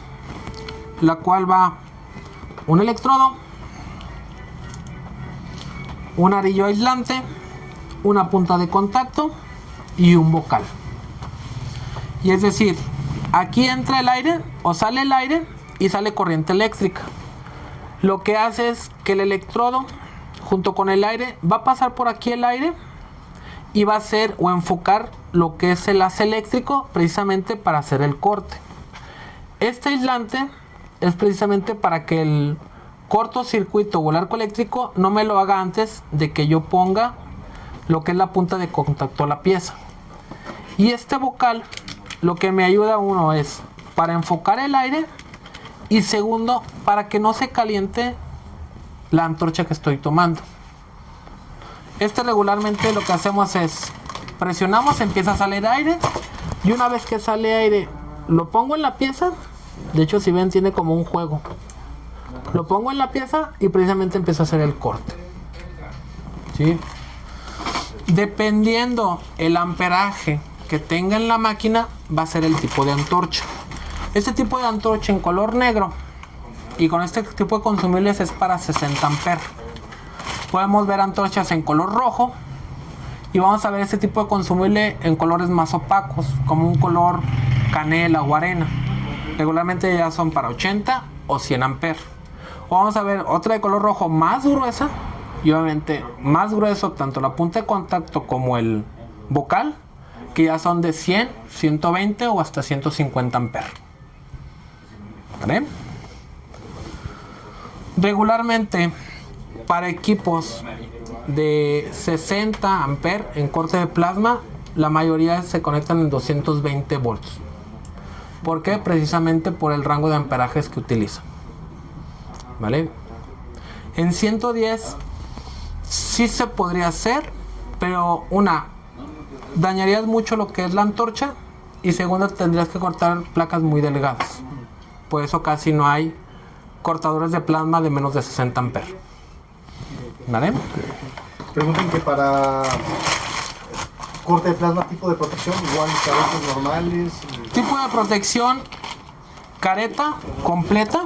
la cual va un electrodo, un arillo aislante, una punta de contacto y un bocal. Y es decir, aquí entra el aire o sale el aire y sale corriente eléctrica. Lo que hace es que el electrodo junto con el aire va a pasar por aquí el aire y va a hacer o enfocar lo que es el haz eléctrico precisamente para hacer el corte. Este aislante es precisamente para que el cortocircuito o el arco eléctrico no me lo haga antes de que yo ponga lo que es la punta de contacto a la pieza. Y este bocal lo que me ayuda, uno, es para enfocar el aire, y segundo, para que no se caliente la antorcha que estoy tomando. Regularmente lo que hacemos es presionamos, empieza a salir aire, y una vez que sale aire lo pongo en la pieza. De hecho, si ven, tiene como un juego. Lo pongo en la pieza y precisamente empiezo a hacer el corte. ¿Sí? Dependiendo el amperaje que tenga en la máquina, va a ser el tipo de antorcha. Este tipo de antorcha en color negro y con este tipo de consumibles es para 60 amperes. Podemos ver antorchas en color rojo y vamos a ver este tipo de consumible en colores más opacos, como un color canela o arena. Regularmente ya son para 80 o 100 amperes. O vamos a ver otra de color rojo más gruesa y obviamente más grueso tanto la punta de contacto como el bocal, que ya son de 100, 120 o hasta 150 amperes. ¿Vale? Regularmente para equipos de 60 amperes en corte de plasma, la mayoría se conectan en 220 volts. ¿Por qué? Precisamente por el rango de amperajes que utilizan. ¿Vale? En 110 sí se podría hacer, pero dañarías mucho lo que es la antorcha, y segunda, tendrías que cortar placas muy delgadas. Por eso casi no hay cortadores de plasma de menos de 60 amperes. ¿Vale? Preguntan que para corte de plasma, tipo de protección, igual caretas normales. Tipo de protección, careta completa.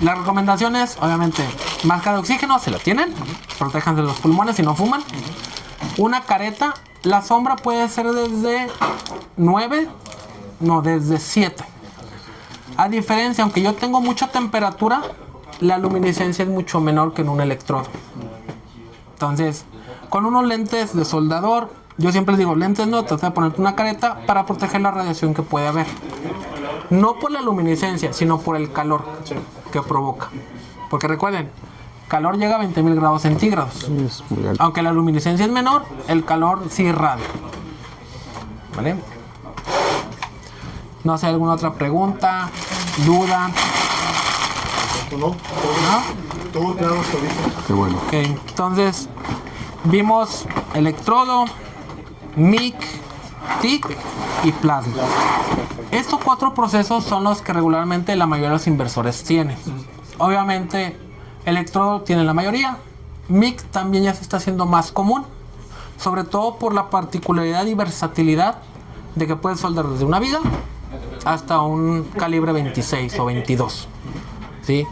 La recomendación es, obviamente, máscara de oxígeno, si la tienen, protéjanse los pulmones si no fuman. Una careta, la sombra puede ser desde 7. A diferencia, aunque yo tengo mucha temperatura, la luminiscencia es mucho menor que en un electrodo. Entonces, con unos lentes de soldador, yo siempre les digo, lentes no, trata de ponerte una careta para proteger la radiación que puede haber. No por la luminiscencia, sino por el calor que provoca. Porque recuerden, calor llega a 20.000 grados centígrados. Sí, es muy alto. Aunque la luminiscencia es menor, el calor sí irradia. ¿Vale? No sé, ¿alguna otra pregunta? ¿Duda? ¿O no? Todo claro hasta ahorita. Qué bueno. Ok, entonces vimos electrodo, MIG, TIC y plasma. Estos 4 procesos son los que regularmente la mayoría de los inversores tienen. Obviamente, electrodo tiene la mayoría. MIG también ya se está haciendo más común, sobre todo por la particularidad y versatilidad de que puedes soldar desde una viga hasta un calibre 26 o 22. ¿Sí?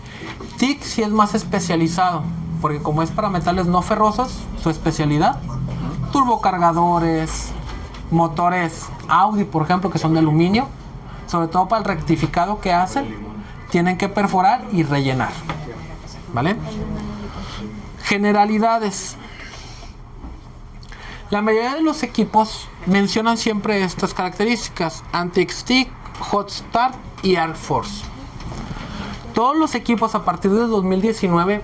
TIG sí es más especializado, porque como es para metales no ferrosos, su especialidad, turbocargadores, motores Audi, por ejemplo, que son de aluminio, sobre todo para el rectificado que hacen, tienen que perforar y rellenar. ¿Vale? Generalidades. La mayoría de los equipos mencionan siempre estas características: Anti-Stick, Hot Start y Arc Force. Todos los equipos a partir de 2019,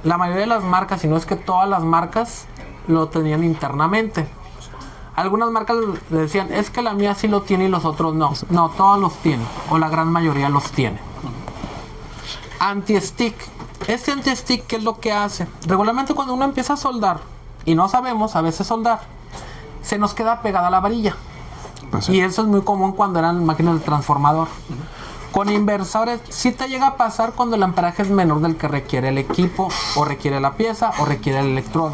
la mayoría de las marcas, si no es que todas las marcas, lo tenían internamente. Algunas marcas le decían, es que la mía sí lo tiene y los otros no. No, todos los tienen, o la gran mayoría los tiene. Anti-Stick. Este anti-stick, ¿qué es lo que hace? Regularmente cuando uno empieza a soldar, y no sabemos a veces soldar, se nos queda pegada la varilla. Y eso es muy común cuando eran máquinas de transformador. Con inversores sí te llega a pasar cuando el amperaje es menor del que requiere el equipo, o requiere la pieza, o requiere el electrodo.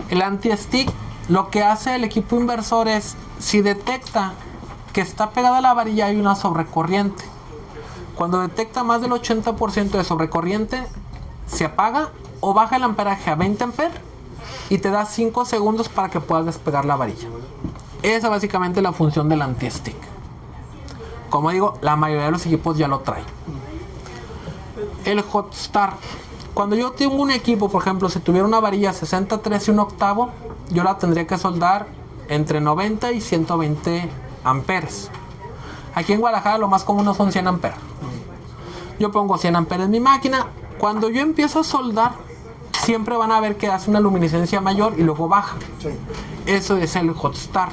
El anti-stick, lo que hace el equipo inversor es, si detecta que está pegada a la varilla, hay una sobrecorriente. Cuando detecta más del 80% de sobrecorriente, se apaga o baja el amperaje a 20 amperes y te da 5 segundos para que puedas despegar la varilla. Esa es básicamente la función del anti-stick. Como digo, la mayoría de los equipos ya lo traen. El hot start. Cuando yo tengo un equipo, por ejemplo, si tuviera una varilla 63 y un octavo, yo la tendría que soldar entre 90 y 120 amperes. Aquí en Guadalajara lo más común son 100 amperes. Yo pongo 100 amperes en mi máquina. Cuando yo empiezo a soldar, siempre van a ver que hace una luminiscencia mayor y luego baja. Sí. Eso es el hot start.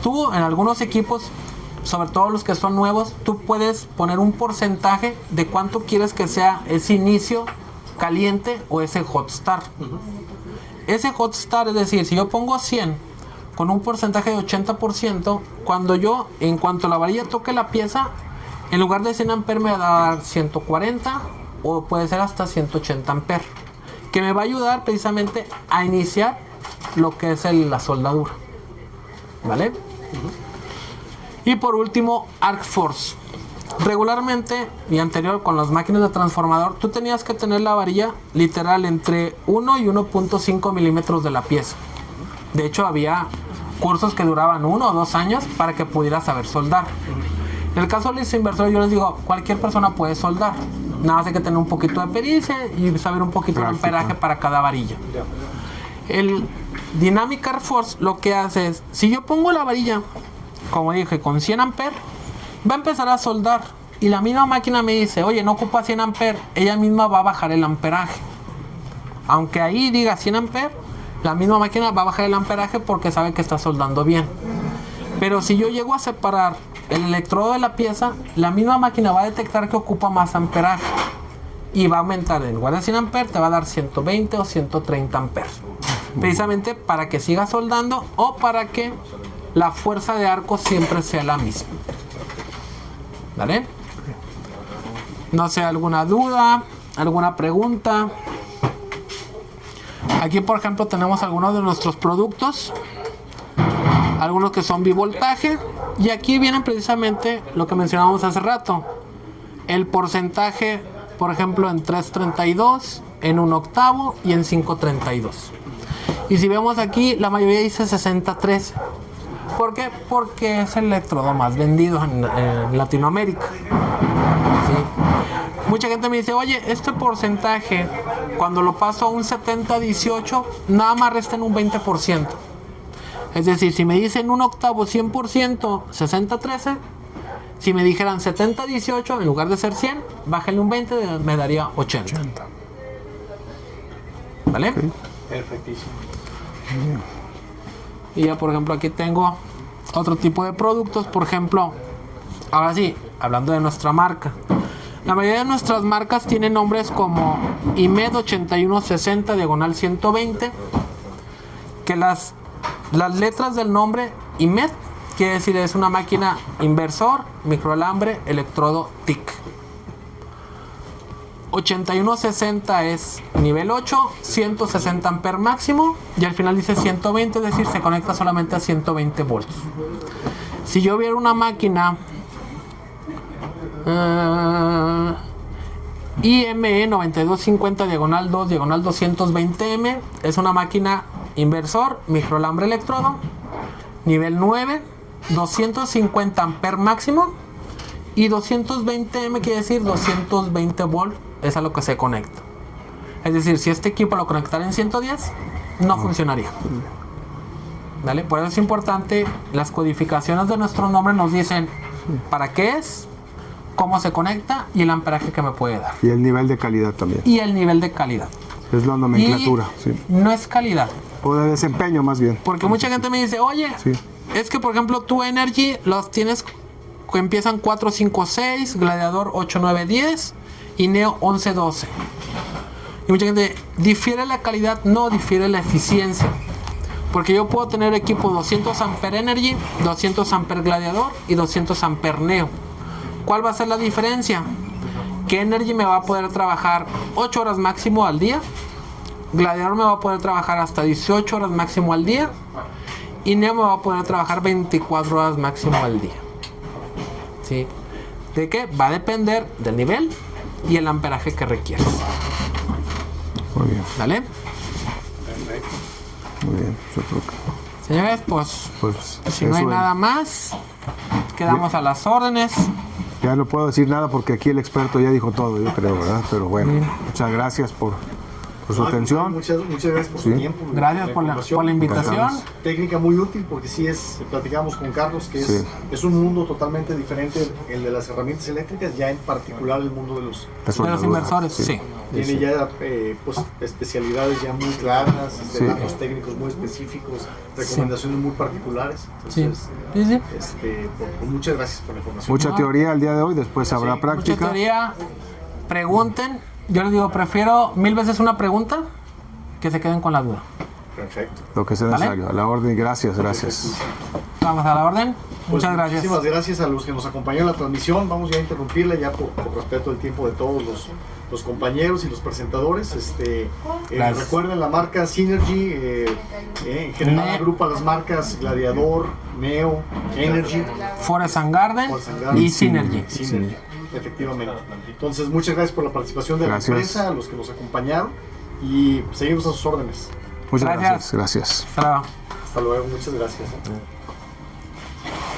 Tú en algunos equipos, sobre todo los que son nuevos, tú puedes poner un porcentaje de cuánto quieres que sea ese inicio caliente o ese hot start. Ese hot start, es decir, si yo pongo 100 con un porcentaje de 80%, cuando yo, en cuanto la varilla toque la pieza, en lugar de 100 amperes me va a dar 140 o puede ser hasta 180 amperes, que me va a ayudar precisamente a iniciar lo que es la soldadura. ¿Vale? Y por último, Arc Force. Regularmente y anterior con las máquinas de transformador, tú tenías que tener la varilla literal entre 1 y 1.5 milímetros de la pieza. De hecho, había cursos que duraban 1 o 2 años para que pudieras saber soldar. En el caso de los inversores, yo les digo, cualquier persona puede soldar. Nada más hay que tener un poquito de pericia y saber un poquito de amperaje para cada varilla. El Dynamic Arc Force lo que hace es, si yo pongo la varilla, como dije, con 100 amperes, va a empezar a soldar. Y la misma máquina me dice, oye, no ocupa 100 amperes, ella misma va a bajar el amperaje. Aunque ahí diga 100 amperes, la misma máquina va a bajar el amperaje porque sabe que está soldando bien. Pero si yo llego a separar el electrodo de la pieza, la misma máquina va a detectar que ocupa más amperaje y va a aumentar. En lugar de 100 amperes te va a dar 120 o 130 amperes, precisamente para que siga soldando o para que la fuerza de arco siempre sea la misma. ¿Vale? No sé, ¿alguna duda? ¿Alguna pregunta? Aquí, por ejemplo, tenemos algunos de nuestros productos, algunos que son bivoltaje, y aquí vienen precisamente lo que mencionábamos hace rato, el porcentaje, por ejemplo, en 332, en 1 octavo y en 532. Y si vemos aquí, la mayoría dice 63. ¿Por qué? Porque es el electrodo más vendido en Latinoamérica. ¿Sí? Mucha gente me dice, oye, este porcentaje, cuando lo paso a un 70-18, nada más resta en un 20%. Es decir, si me dicen 1 octavo 100%, 60-13, si me dijeran 70-18, en lugar de ser 100, bájenle un 20, me daría 80. ¿Vale? Perfectísimo. Y ya, por ejemplo, aquí tengo otro tipo de productos. Por ejemplo, ahora sí, hablando de nuestra marca, la mayoría de nuestras marcas tienen nombres como IMED 8160/120, que las letras del nombre IMED quiere decir es una máquina inversor, microalambre, electrodo TIC. 8160 es nivel 8, 160 amper máximo y al final dice 120, es decir, se conecta solamente a 120 volts. Si yo viera una máquina IME 9250 diagonal 2 diagonal 220M, es una máquina inversor, microalambre electrodo, nivel 9, 250 amper máximo y 220M quiere decir 220 volt, es a lo que se conecta. Es decir, si este equipo lo conectara en 110, no funcionaría. ¿Vale? Por eso es importante, las codificaciones de nuestro nombre nos dicen para qué es, cómo se conecta y el amperaje que me puede dar. Y el nivel de calidad también. Y el nivel de calidad. Es la nomenclatura. Y Sí. no es calidad. O de desempeño más bien. Porque mucha gente me dice, oye, Sí. es que por ejemplo tu Energy los tienes que empiezan 4, 5, 6, Gladiador 8, 9, 10 y Neo 11, 12. Y mucha gente, ¿difiere la calidad? No, difiere la eficiencia. Porque yo puedo tener equipo 200 Amper Energy, 200 Amper Gladiador y 200 Amper Neo. ¿Cuál va a ser la diferencia? Que Energy me va a poder trabajar 8 horas máximo al día, Gladiador me va a poder trabajar hasta 18 horas máximo al día y Neo me va a poder trabajar 24 horas máximo al día. ¿Sí? ¿De qué? Va a depender del nivel y el amperaje que requieres. Muy bien. ¿Vale? Muy bien. Yo creo que, Señores, pues si no hay eso nada más, quedamos a las órdenes. ya no puedo decir nada porque aquí el experto ya dijo todo, yo creo, ¿verdad? Pero bueno, muchas gracias por su atención. Muchas gracias por Sí. su tiempo. Gracias por la invitación. Encantamos. Técnica muy útil porque sí es, platicamos con Carlos, que Sí. es un mundo totalmente diferente el de las herramientas eléctricas, ya en particular el mundo de los... De los inversores, sí. Tiene ya pues, especialidades ya muy claras, Sí. datos técnicos muy específicos, recomendaciones muy particulares. Sí. Entonces, Sí, sí. pues, muchas gracias por la información. Mucha teoría el día de hoy, después habrá Sí, Mucha práctica. teoría. Pregunten. Yo les digo, prefiero 1000 veces una pregunta que se queden con la duda. Perfecto. Lo que sea ¿Vale? necesario. A la orden, gracias, gracias. Vamos a la orden. Pues, Muchas gracias. Muchísimas gracias a los que nos acompañaron en la transmisión. Vamos ya a interrumpirla ya por respeto del tiempo de todos los compañeros y los presentadores. Gracias. Recuerden la marca Synergy, en general agrupa las marcas Gladiador, Neo, Energy, Forest and Garden Forest and Garden y Synergy. Synergy, efectivamente. Entonces, muchas gracias por la participación de Gracias. la empresa, a los que nos acompañaron y seguimos a sus órdenes. Muchas Gracias. gracias. Gracias. Hasta luego. Hasta luego, muchas gracias.